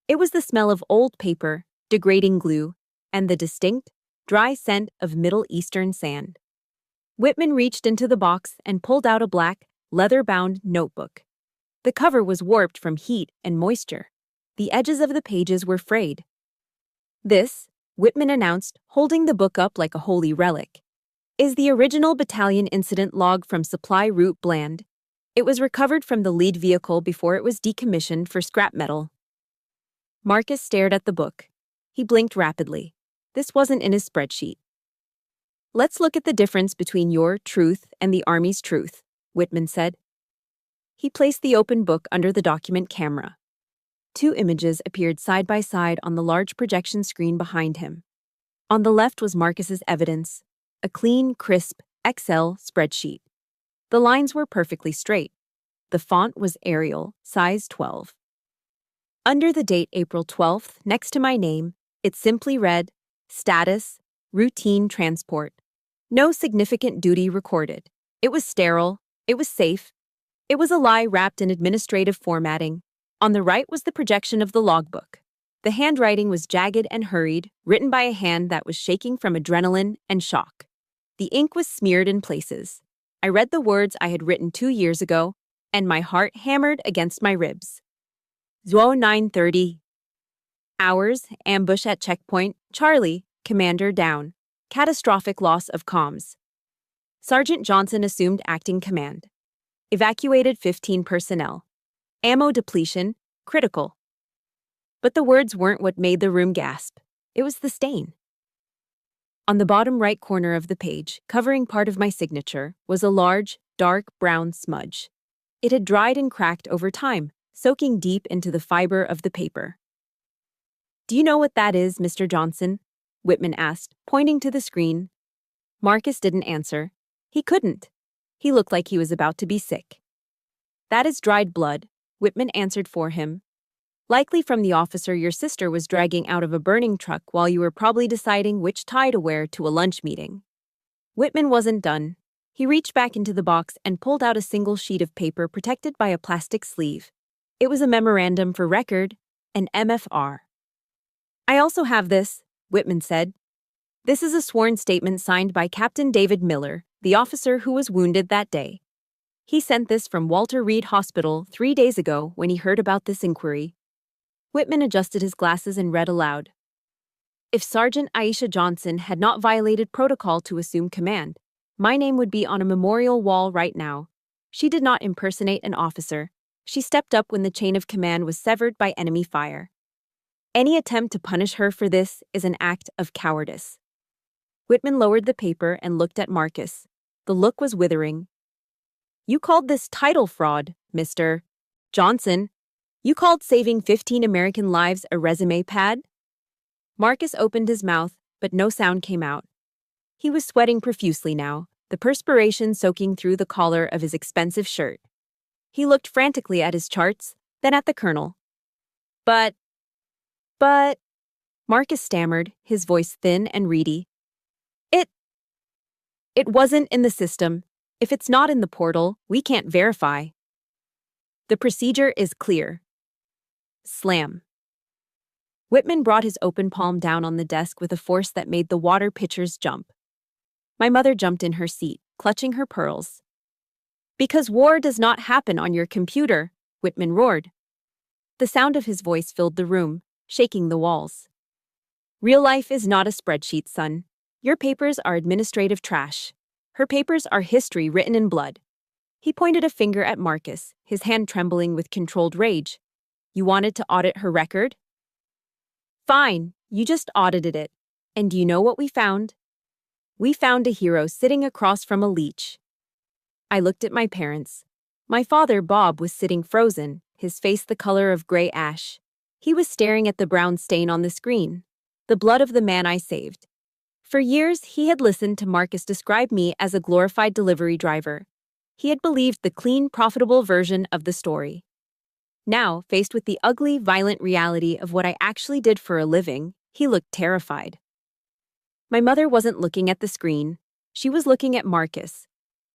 It was the smell of old paper, degrading glue, and the distinct, dry scent of Middle Eastern sand. Whitman reached into the box and pulled out a black, leather-bound notebook. The cover was warped from heat and moisture. The edges of the pages were frayed. This, Whitman announced, holding the book up like a holy relic, is the original battalion incident log from Supply Route Bland. It was recovered from the lead vehicle before it was decommissioned for scrap metal. Marcus stared at the book. He blinked rapidly. This wasn't in his spreadsheet. Let's look at the difference between your truth and the Army's truth, Whitman said. He placed the open book under the document camera. 2 images appeared side by side on the large projection screen behind him. On the left was Marcus's evidence, a clean, crisp Excel spreadsheet. The lines were perfectly straight. The font was Arial, size 12. Under the date April 12th, next to my name, it simply read, Status, Routine Transport. No significant duty recorded. It was sterile. It was safe. It was a lie wrapped in administrative formatting. On the right was the projection of the logbook. The handwriting was jagged and hurried, written by a hand that was shaking from adrenaline and shock. The ink was smeared in places. I read the words I had written 2 years ago, and my heart hammered against my ribs. Zoo 9:30. Hours, ambush at checkpoint, Charlie, commander down. Catastrophic loss of comms. Sergeant Johnson assumed acting command. Evacuated 15 personnel. Ammo depletion, critical. But the words weren't what made the room gasp. It was the stain. On the bottom right corner of the page, covering part of my signature, was a large, dark brown smudge. It had dried and cracked over time, soaking deep into the fiber of the paper. Do you know what that is, Mr. Johnson? Whitman asked, pointing to the screen. Marcus didn't answer. He couldn't. He looked like he was about to be sick. "That is dried blood," Whitman answered for him. "Likely from the officer your sister was dragging out of a burning truck while you were probably deciding which tie to wear to a lunch meeting." Whitman wasn't done. He reached back into the box and pulled out a single sheet of paper protected by a plastic sleeve. It was a memorandum for record, an MFR. "I also have this," Whitman said. "This is a sworn statement signed by Captain David Miller, the officer who was wounded that day. He sent this from Walter Reed Hospital 3 days ago when he heard about this inquiry." Whitman adjusted his glasses and read aloud. "If Sergeant Aisha Johnson had not violated protocol to assume command, my name would be on a memorial wall right now. She did not impersonate an officer. She stepped up when the chain of command was severed by enemy fire. Any attempt to punish her for this is an act of cowardice." Whitman lowered the paper and looked at Marcus. The look was withering. "You called this title fraud, Mr. Johnson. You called saving 15 American lives a resume pad?" Marcus opened his mouth, but no sound came out. He was sweating profusely now, the perspiration soaking through the collar of his expensive shirt. He looked frantically at his charts, then at the colonel. But, Marcus stammered, his voice thin and reedy. It wasn't in the system. If it's not in the portal, we can't verify. The procedure is clear." Slam. Whitman brought his open palm down on the desk with a force that made the water pitchers jump. My mother jumped in her seat, clutching her pearls. "Because war does not happen on your computer," Whitman roared. The sound of his voice filled the room, shaking the walls. "Real life is not a spreadsheet, son. Your papers are administrative trash. Her papers are history written in blood." He pointed a finger at Marcus, his hand trembling with controlled rage. "You wanted to audit her record? Fine, you just audited it. And do you know what we found? We found a hero sitting across from a leech." I looked at my parents. My father, Bob, was sitting frozen, his face the color of gray ash. He was staring at the brown stain on the screen, the blood of the man I saved. For years, he had listened to Marcus describe me as a glorified delivery driver. He had believed the clean, profitable version of the story. Now, faced with the ugly, violent reality of what I actually did for a living, he looked terrified. My mother wasn't looking at the screen. She was looking at Marcus.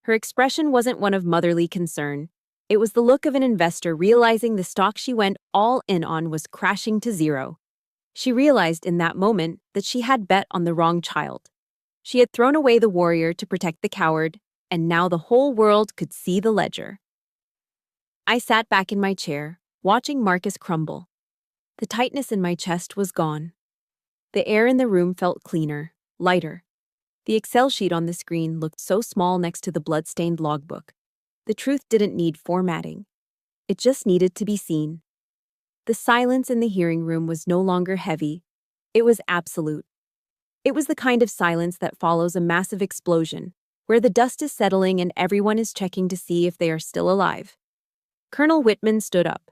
Her expression wasn't one of motherly concern. It was the look of an investor realizing the stock she went all in on was crashing to zero. She realized in that moment that she had bet on the wrong child. She had thrown away the warrior to protect the coward, and now the whole world could see the ledger. I sat back in my chair, watching Marcus crumble. The tightness in my chest was gone. The air in the room felt cleaner, lighter. The Excel sheet on the screen looked so small next to the blood-stained logbook. The truth didn't need formatting. It just needed to be seen. The silence in the hearing room was no longer heavy. It was absolute. It was the kind of silence that follows a massive explosion, where the dust is settling and everyone is checking to see if they are still alive. Colonel Whitman stood up.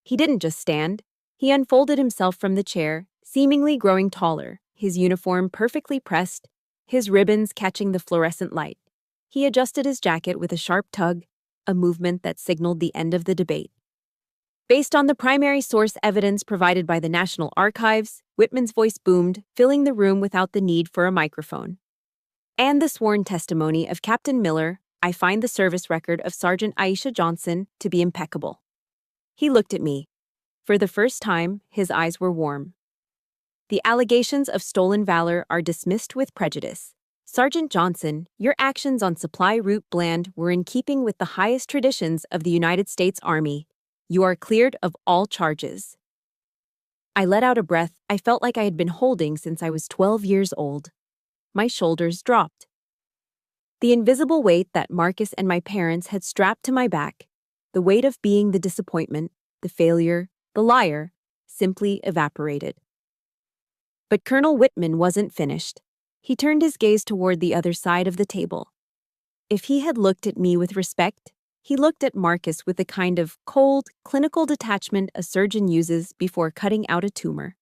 He didn't just stand. He unfolded himself from the chair, seemingly growing taller, his uniform perfectly pressed, his ribbons catching the fluorescent light. He adjusted his jacket with a sharp tug, a movement that signaled the end of the debate. Based on the primary source evidence provided by the National Archives, Whitman's voice boomed, filling the room without the need for a microphone. "And the sworn testimony of Captain Miller, I find the service record of Sergeant Aisha Johnson to be impeccable." He looked at me. For the first time, his eyes were warm. "The allegations of stolen valor are dismissed with prejudice. Sergeant Johnson, your actions on Supply Route Bland were in keeping with the highest traditions of the United States Army. You are cleared of all charges." I let out a breath I felt like I had been holding since I was 12 years old. My shoulders dropped. The invisible weight that Marcus and my parents had strapped to my back, the weight of being the disappointment, the failure, the liar, simply evaporated. But Colonel Whitman wasn't finished. He turned his gaze toward the other side of the table. If he had looked at me with respect, he looked at Marcus with the kind of cold, clinical detachment a surgeon uses before cutting out a tumor.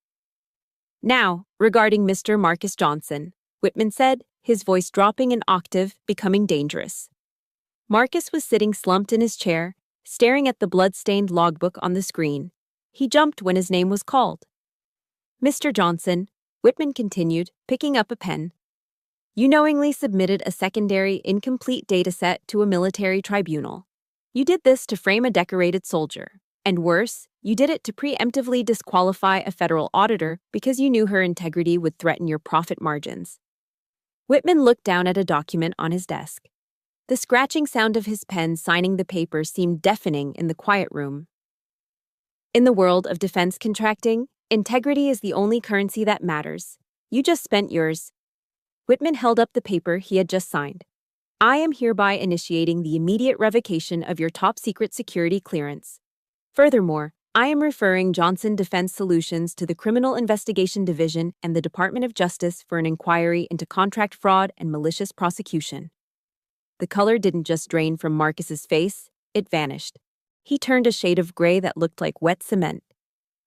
"Now, regarding Mr. Marcus Johnson," Whitman said, his voice dropping an octave, becoming dangerous. Marcus was sitting slumped in his chair, staring at the blood-stained logbook on the screen. He jumped when his name was called. "Mr. Johnson," Whitman continued, picking up a pen. "You knowingly submitted a secondary, incomplete dataset to a military tribunal. You did this to frame a decorated soldier. And worse, you did it to preemptively disqualify a federal auditor because you knew her integrity would threaten your profit margins." Whitman looked down at a document on his desk. The scratching sound of his pen signing the paper seemed deafening in the quiet room. In the world of defense contracting, integrity is the only currency that matters. You just spent yours. Whitman held up the paper he had just signed. "I am hereby initiating the immediate revocation of your top-secret security clearance. Furthermore, I am referring Johnson Defense Solutions to the Criminal Investigation Division and the Department of Justice for an inquiry into contract fraud and malicious prosecution." The color didn't just drain from Marcus's face, it vanished. He turned a shade of gray that looked like wet cement.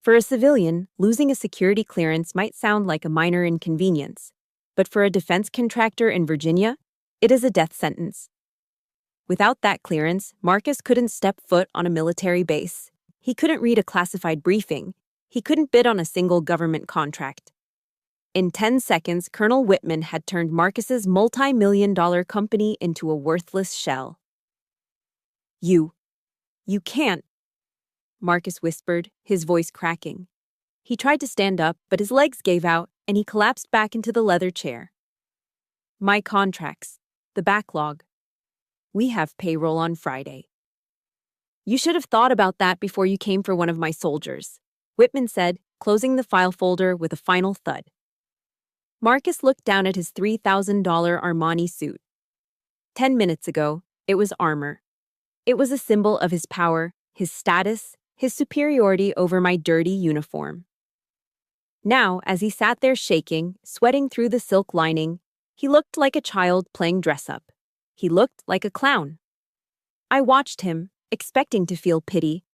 For a civilian, losing a security clearance might sound like a minor inconvenience, but for a defense contractor in Virginia, it is a death sentence. Without that clearance, Marcus couldn't step foot on a military base. He couldn't read a classified briefing. He couldn't bid on a single government contract. In 10 seconds, Colonel Whitman had turned Marcus's multi-million-dollar company into a worthless shell. You can't," Marcus whispered, his voice cracking. He tried to stand up, but his legs gave out, and he collapsed back into the leather chair. "My contracts. The backlog. We have payroll on Friday." "You should have thought about that before you came for one of my soldiers," Whitman said, closing the file folder with a final thud. Marcus looked down at his $3,000 Armani suit. 10 minutes ago, it was armor. It was a symbol of his power, his status, his superiority over my dirty uniform. Now, as he sat there shaking, sweating through the silk lining, he looked like a child playing dress-up. He looked like a clown. I watched him, expecting to feel pity.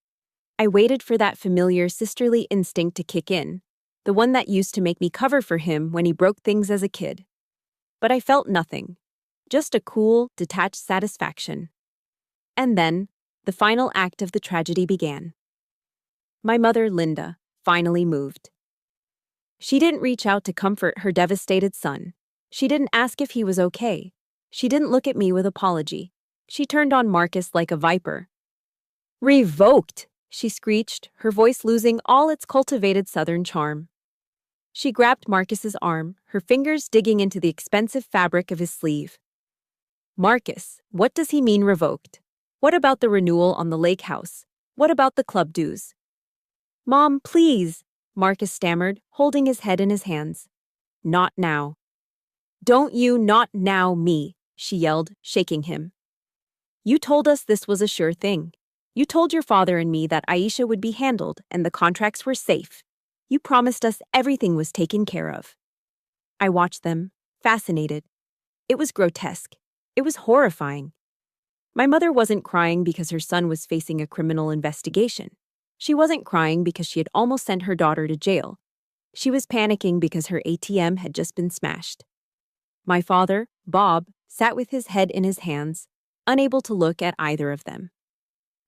I waited for that familiar sisterly instinct to kick in, the one that used to make me cover for him when he broke things as a kid. But I felt nothing, just a cool, detached satisfaction. And then, the final act of the tragedy began. My mother, Linda, finally moved. She didn't reach out to comfort her devastated son. She didn't ask if he was okay. She didn't look at me with apology. She turned on Marcus like a viper. "Revoked!" she screeched, her voice losing all its cultivated southern charm. She grabbed Marcus's arm, her fingers digging into the expensive fabric of his sleeve. "Marcus, what does he mean revoked? What about the renewal on the lake house? What about the club dues?" "Mom, please," Marcus stammered, holding his head in his hands. "Not now." "Don't you not now me," she yelled, shaking him. "You told us this was a sure thing. You told your father and me that Aisha would be handled and the contracts were safe. You promised us everything was taken care of." I watched them, fascinated. It was grotesque. It was horrifying. My mother wasn't crying because her son was facing a criminal investigation. She wasn't crying because she had almost sent her daughter to jail. She was panicking because her ATM had just been smashed. My father, Bob, sat with his head in his hands, unable to look at either of them.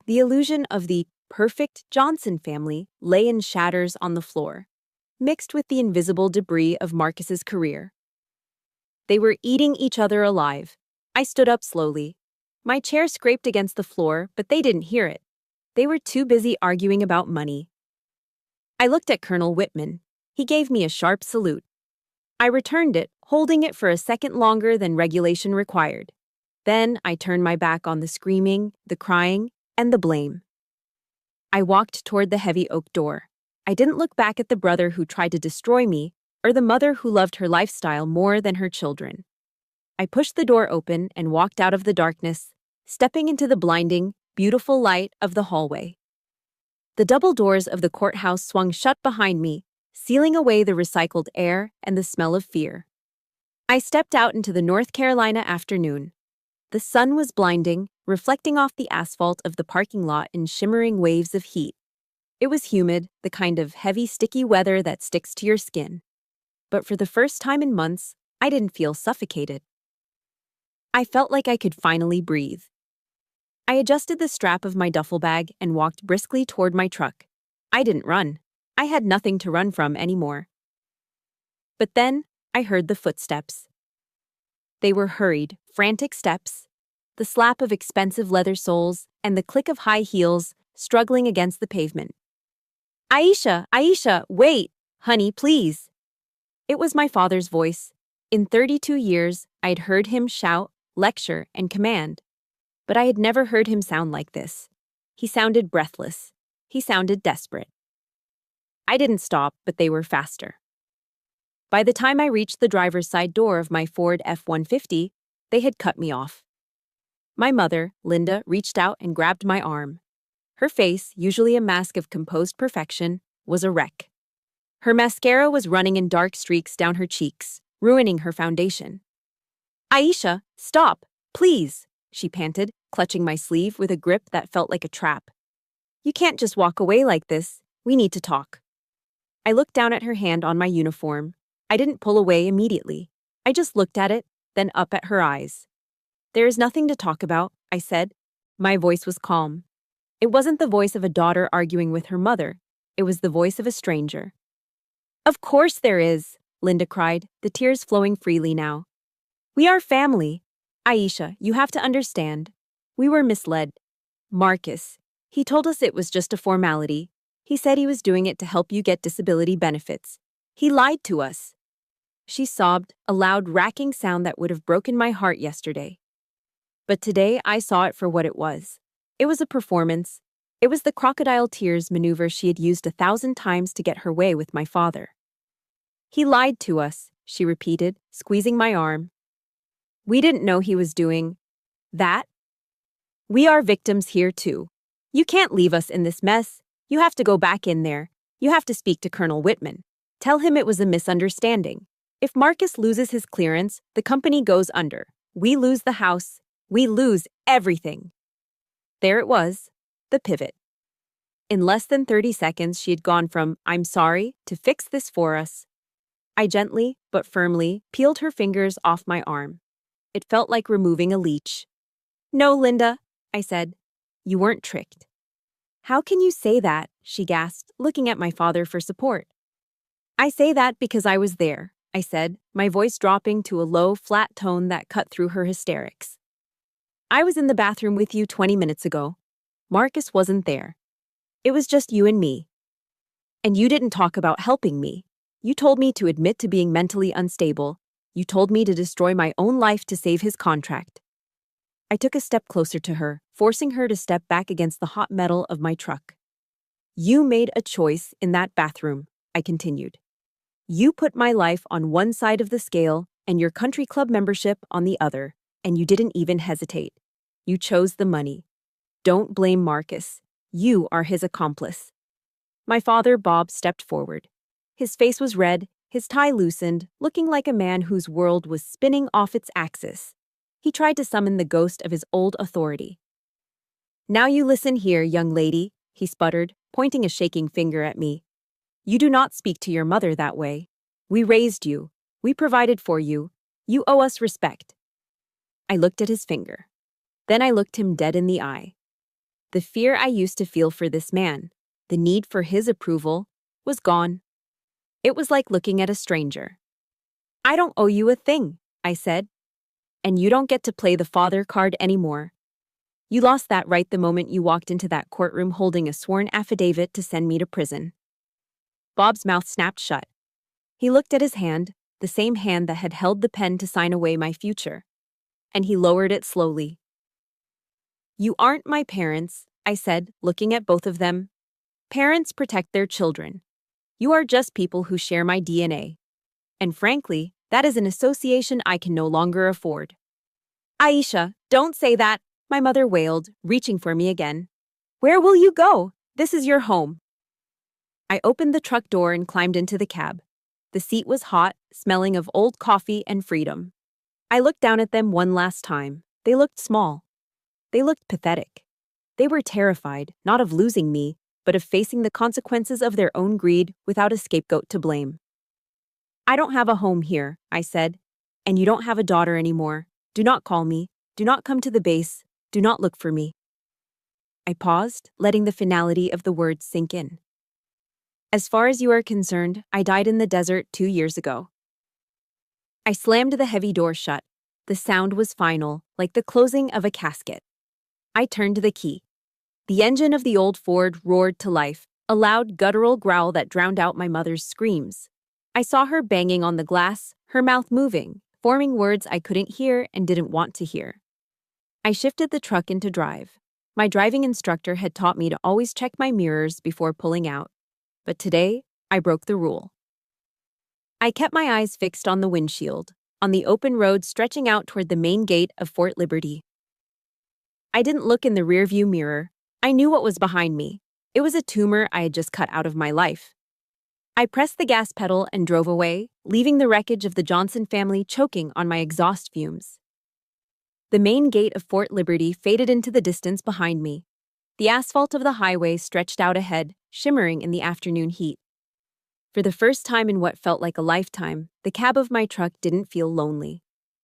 The illusion of the perfect Johnson family lay in shatters on the floor, mixed with the invisible debris of Marcus's career. They were eating each other alive. I stood up slowly. My chair scraped against the floor, but they didn't hear it. They were too busy arguing about money. I looked at Colonel Whitman. He gave me a sharp salute. I returned it, holding it for a second longer than regulation required. Then I turned my back on the screaming, the crying, and the blame. I walked toward the heavy oak door. I didn't look back at the brother who tried to destroy me or the mother who loved her lifestyle more than her children. I pushed the door open and walked out of the darkness, stepping into the blinding, beautiful light of the hallway. The double doors of the courthouse swung shut behind me, sealing away the recycled air and the smell of fear. I stepped out into the North Carolina afternoon. The sun was blinding, reflecting off the asphalt of the parking lot in shimmering waves of heat. It was humid, the kind of heavy, sticky weather that sticks to your skin. But for the first time in months, I didn't feel suffocated. I felt like I could finally breathe. I adjusted the strap of my duffel bag and walked briskly toward my truck. I didn't run. I had nothing to run from anymore. But then, I heard the footsteps. They were hurried, frantic steps, the slap of expensive leather soles and the click of high heels struggling against the pavement. Aisha, wait! Honey, please! It was my father's voice. In 32 years, I'd heard him shout, lecture, and command. But I had never heard him sound like this. He sounded breathless. He sounded desperate. I didn't stop, but they were faster. By the time I reached the driver's side door of my Ford F-150, they had cut me off. My mother, Linda, reached out and grabbed my arm. Her face, usually a mask of composed perfection, was a wreck. Her mascara was running in dark streaks down her cheeks, ruining her foundation. Aisha, stop, please, she panted, clutching my sleeve with a grip that felt like a trap. You can't just walk away like this. We need to talk. I looked down at her hand on my uniform. I didn't pull away immediately. I just looked at it, then up at her eyes. There is nothing to talk about, I said. My voice was calm. It wasn't the voice of a daughter arguing with her mother. It was the voice of a stranger. Of course there is, Linda cried, the tears flowing freely now. We are family. Aisha, you have to understand. We were misled. Marcus, he told us it was just a formality. He said he was doing it to help you get disability benefits. He lied to us. She sobbed, a loud, racking sound that would have broken my heart yesterday. But today I saw it for what it was. It was a performance. It was the crocodile tears maneuver she had used 1,000 times to get her way with my father. He lied to us, she repeated, squeezing my arm. We didn't know he was doing that. We are victims here too. You can't leave us in this mess. You have to go back in there. You have to speak to Colonel Whitman. Tell him it was a misunderstanding. If Marcus loses his clearance, the company goes under. We lose the house. We lose everything. There it was, the pivot. In less than 30 seconds, she had gone from, I'm sorry, to fix this for us. I gently, but firmly, peeled her fingers off my arm. It felt like removing a leech. No, Linda, I said. You weren't tricked. How can you say that? She gasped, looking at my father for support. I say that because I was there, I said, my voice dropping to a low, flat tone that cut through her hysterics. I was in the bathroom with you 20 minutes ago. Marcus wasn't there. It was just you and me. And you didn't talk about helping me. You told me to admit to being mentally unstable. You told me to destroy my own life to save his contract. I took a step closer to her, forcing her to step back against the hot metal of my truck. You made a choice in that bathroom, I continued. You put my life on one side of the scale and your country club membership on the other, and you didn't even hesitate. You chose the money. Don't blame Marcus. You are his accomplice. My father, Bob, stepped forward. His face was red, his tie loosened, looking like a man whose world was spinning off its axis. He tried to summon the ghost of his old authority. Now you listen here, young lady, he sputtered, pointing a shaking finger at me. You do not speak to your mother that way. We raised you. We provided for you. You owe us respect. I looked at his finger. Then I looked him dead in the eye. The fear I used to feel for this man, the need for his approval, was gone. It was like looking at a stranger. I don't owe you a thing, I said. And you don't get to play the father card anymore. You lost that right the moment you walked into that courtroom holding a sworn affidavit to send me to prison. Bob's mouth snapped shut. He looked at his hand, the same hand that had held the pen to sign away my future. And he lowered it slowly. You aren't my parents, I said, looking at both of them. Parents protect their children. You are just people who share my DNA. And frankly, that is an association I can no longer afford. Aisha, don't say that, my mother wailed, reaching for me again. Where will you go? This is your home. I opened the truck door and climbed into the cab. The seat was hot, smelling of old coffee and freedom. I looked down at them one last time. They looked small. They looked pathetic. They were terrified, not of losing me, but of facing the consequences of their own greed without a scapegoat to blame. I don't have a home here, I said, and you don't have a daughter anymore. Do not call me. Do not come to the base. Do not look for me. I paused, letting the finality of the words sink in. As far as you are concerned, I died in the desert 2 years ago. I slammed the heavy door shut. The sound was final, like the closing of a casket. I turned the key. The engine of the old Ford roared to life, a loud guttural growl that drowned out my mother's screams. I saw her banging on the glass, her mouth moving, forming words I couldn't hear and didn't want to hear. I shifted the truck into drive. My driving instructor had taught me to always check my mirrors before pulling out. But today, I broke the rule. I kept my eyes fixed on the windshield, on the open road stretching out toward the main gate of Fort Liberty. I didn't look in the rearview mirror. I knew what was behind me. It was a tumor I had just cut out of my life. I pressed the gas pedal and drove away, leaving the wreckage of the Johnson family choking on my exhaust fumes. The main gate of Fort Liberty faded into the distance behind me. The asphalt of the highway stretched out ahead, shimmering in the afternoon heat. For the first time in what felt like a lifetime, the cab of my truck didn't feel lonely.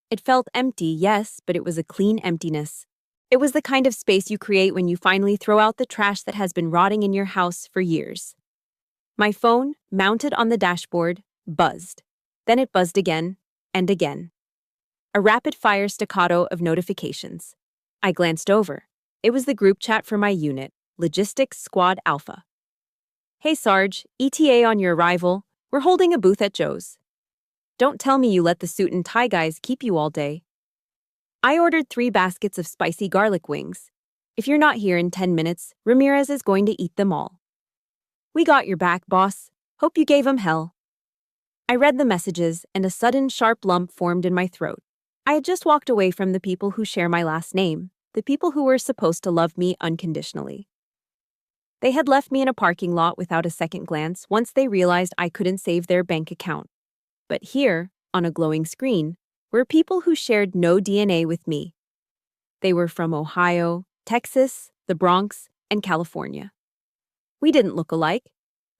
It felt empty, yes, but it was a clean emptiness. It was the kind of space you create when you finally throw out the trash that has been rotting in your house for years. My phone, mounted on the dashboard, buzzed. Then it buzzed again and again. A rapid-fire staccato of notifications. I glanced over. It was the group chat for my unit, Logistics Squad Alpha. Hey Sarge, ETA on your arrival. We're holding a booth at Joe's. Don't tell me you let the suit and tie guys keep you all day. I ordered 3 baskets of spicy garlic wings. If you're not here in 10 minutes, Ramirez is going to eat them all. We got your back, boss. Hope you gave him hell. I read the messages, and a sudden sharp lump formed in my throat. I had just walked away from the people who share my last name, the people who were supposed to love me unconditionally. They had left me in a parking lot without a second glance once they realized I couldn't save their bank account. But here, on a glowing screen, were people who shared no DNA with me. They were from Ohio, Texas, the Bronx, and California. We didn't look alike.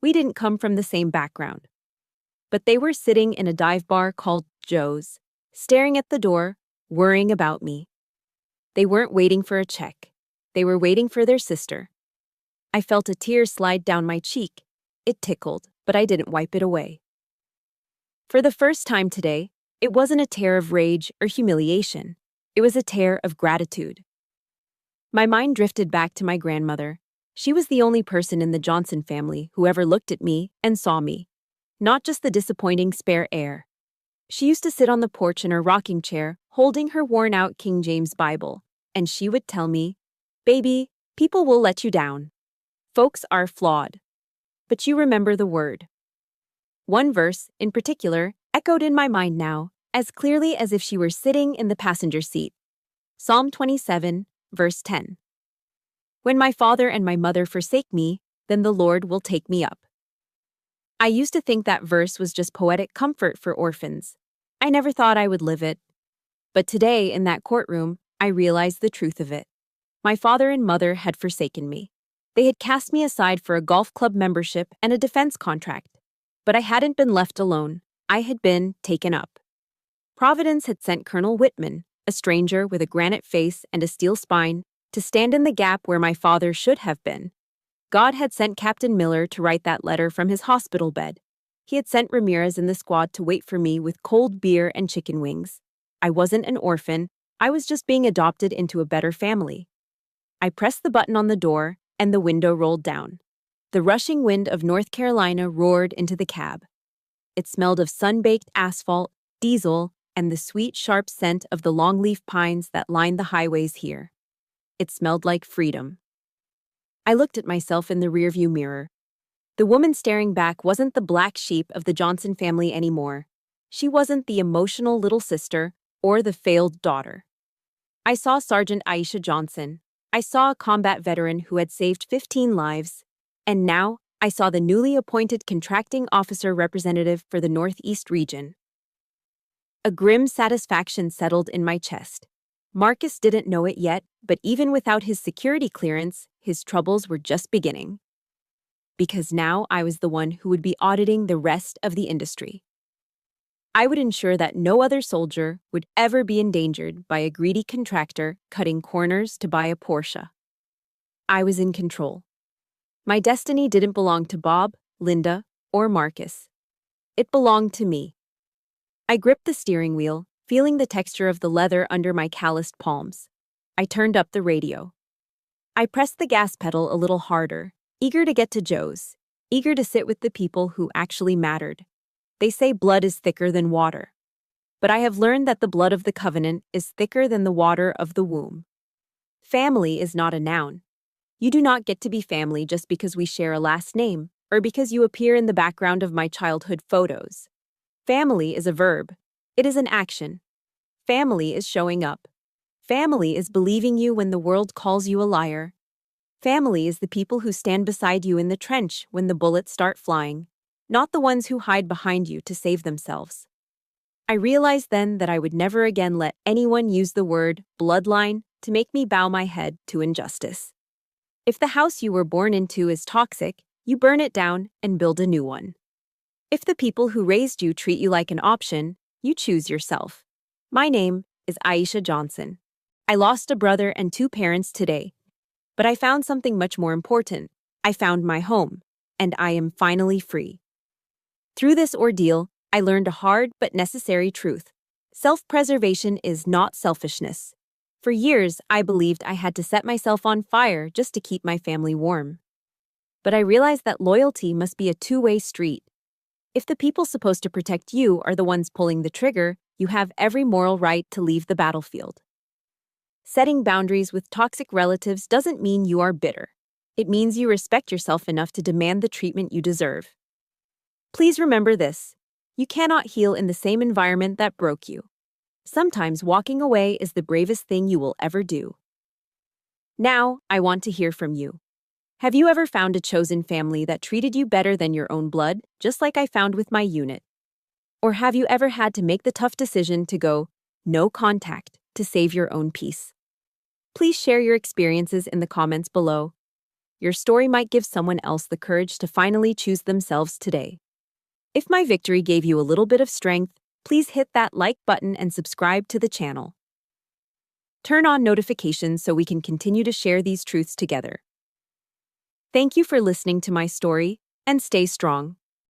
We didn't come from the same background. But they were sitting in a dive bar called Joe's, staring at the door, worrying about me. They weren't waiting for a check. They were waiting for their sister. I felt a tear slide down my cheek. It tickled, but I didn't wipe it away. For the first time today, it wasn't a tear of rage or humiliation. It was a tear of gratitude. My mind drifted back to my grandmother. She was the only person in the Johnson family who ever looked at me and saw me, not just the disappointing spare heir. She used to sit on the porch in her rocking chair, holding her worn-out King James Bible, and she would tell me, "Baby, people will let you down. Folks are flawed. But you remember the word." One verse, in particular, echoed in my mind now, as clearly as if she were sitting in the passenger seat. Psalm 27, verse 10. When my father and my mother forsake me, then the Lord will take me up. I used to think that verse was just poetic comfort for orphans. I never thought I would live it. But today, in that courtroom, I realized the truth of it. My father and mother had forsaken me. They had cast me aside for a golf club membership and a defense contract. But I hadn't been left alone. I had been taken up. Providence had sent Colonel Whitman, a stranger with a granite face and a steel spine, to stand in the gap where my father should have been. God had sent Captain Miller to write that letter from his hospital bed. He had sent Ramirez and the squad to wait for me with cold beer and chicken wings. I wasn't an orphan. I was just being adopted into a better family. I pressed the button on the door, and the window rolled down. The rushing wind of North Carolina roared into the cab. It smelled of sun-baked asphalt, diesel, and the sweet, sharp scent of the longleaf pines that lined the highways here. It smelled like freedom. I looked at myself in the rearview mirror. The woman staring back wasn't the black sheep of the Johnson family anymore. She wasn't the emotional little sister or the failed daughter. I saw Sergeant Aisha Johnson. I saw a combat veteran who had saved 15 lives. And now, I saw the newly appointed contracting officer representative for the Northeast region. A grim satisfaction settled in my chest. Marcus didn't know it yet, but even without his security clearance, his troubles were just beginning. Because now I was the one who would be auditing the rest of the industry. I would ensure that no other soldier would ever be endangered by a greedy contractor cutting corners to buy a Porsche. I was in control. My destiny didn't belong to Bob, Linda, or Marcus. It belonged to me. I gripped the steering wheel, feeling the texture of the leather under my calloused palms. I turned up the radio. I pressed the gas pedal a little harder, eager to get to Joe's, eager to sit with the people who actually mattered. They say blood is thicker than water. But I have learned that the blood of the covenant is thicker than the water of the womb. Family is not a noun. You do not get to be family just because we share a last name, or because you appear in the background of my childhood photos. Family is a verb. It is an action. Family is showing up. Family is believing you when the world calls you a liar. Family is the people who stand beside you in the trench when the bullets start flying, not the ones who hide behind you to save themselves. I realized then that I would never again let anyone use the word bloodline to make me bow my head to injustice. If the house you were born into is toxic, you burn it down and build a new one. If the people who raised you treat you like an option, you choose yourself. My name is Aisha Johnson. I lost a brother and 2 parents today, but I found something much more important. I found my home, and I am finally free. Through this ordeal, I learned a hard but necessary truth. Self-preservation is not selfishness. For years, I believed I had to set myself on fire just to keep my family warm. But I realized that loyalty must be a two-way street. If the people supposed to protect you are the ones pulling the trigger, you have every moral right to leave the battlefield. Setting boundaries with toxic relatives doesn't mean you are bitter. It means you respect yourself enough to demand the treatment you deserve. Please remember this. You cannot heal in the same environment that broke you. Sometimes walking away is the bravest thing you will ever do. Now, I want to hear from you. Have you ever found a chosen family that treated you better than your own blood, just like I found with my unit? Or have you ever had to make the tough decision to go no contact to save your own peace? Please share your experiences in the comments below. Your story might give someone else the courage to finally choose themselves today. If my victory gave you a little bit of strength, please hit that like button and subscribe to the channel. Turn on notifications so we can continue to share these truths together. Thank you for listening to my story, and stay strong.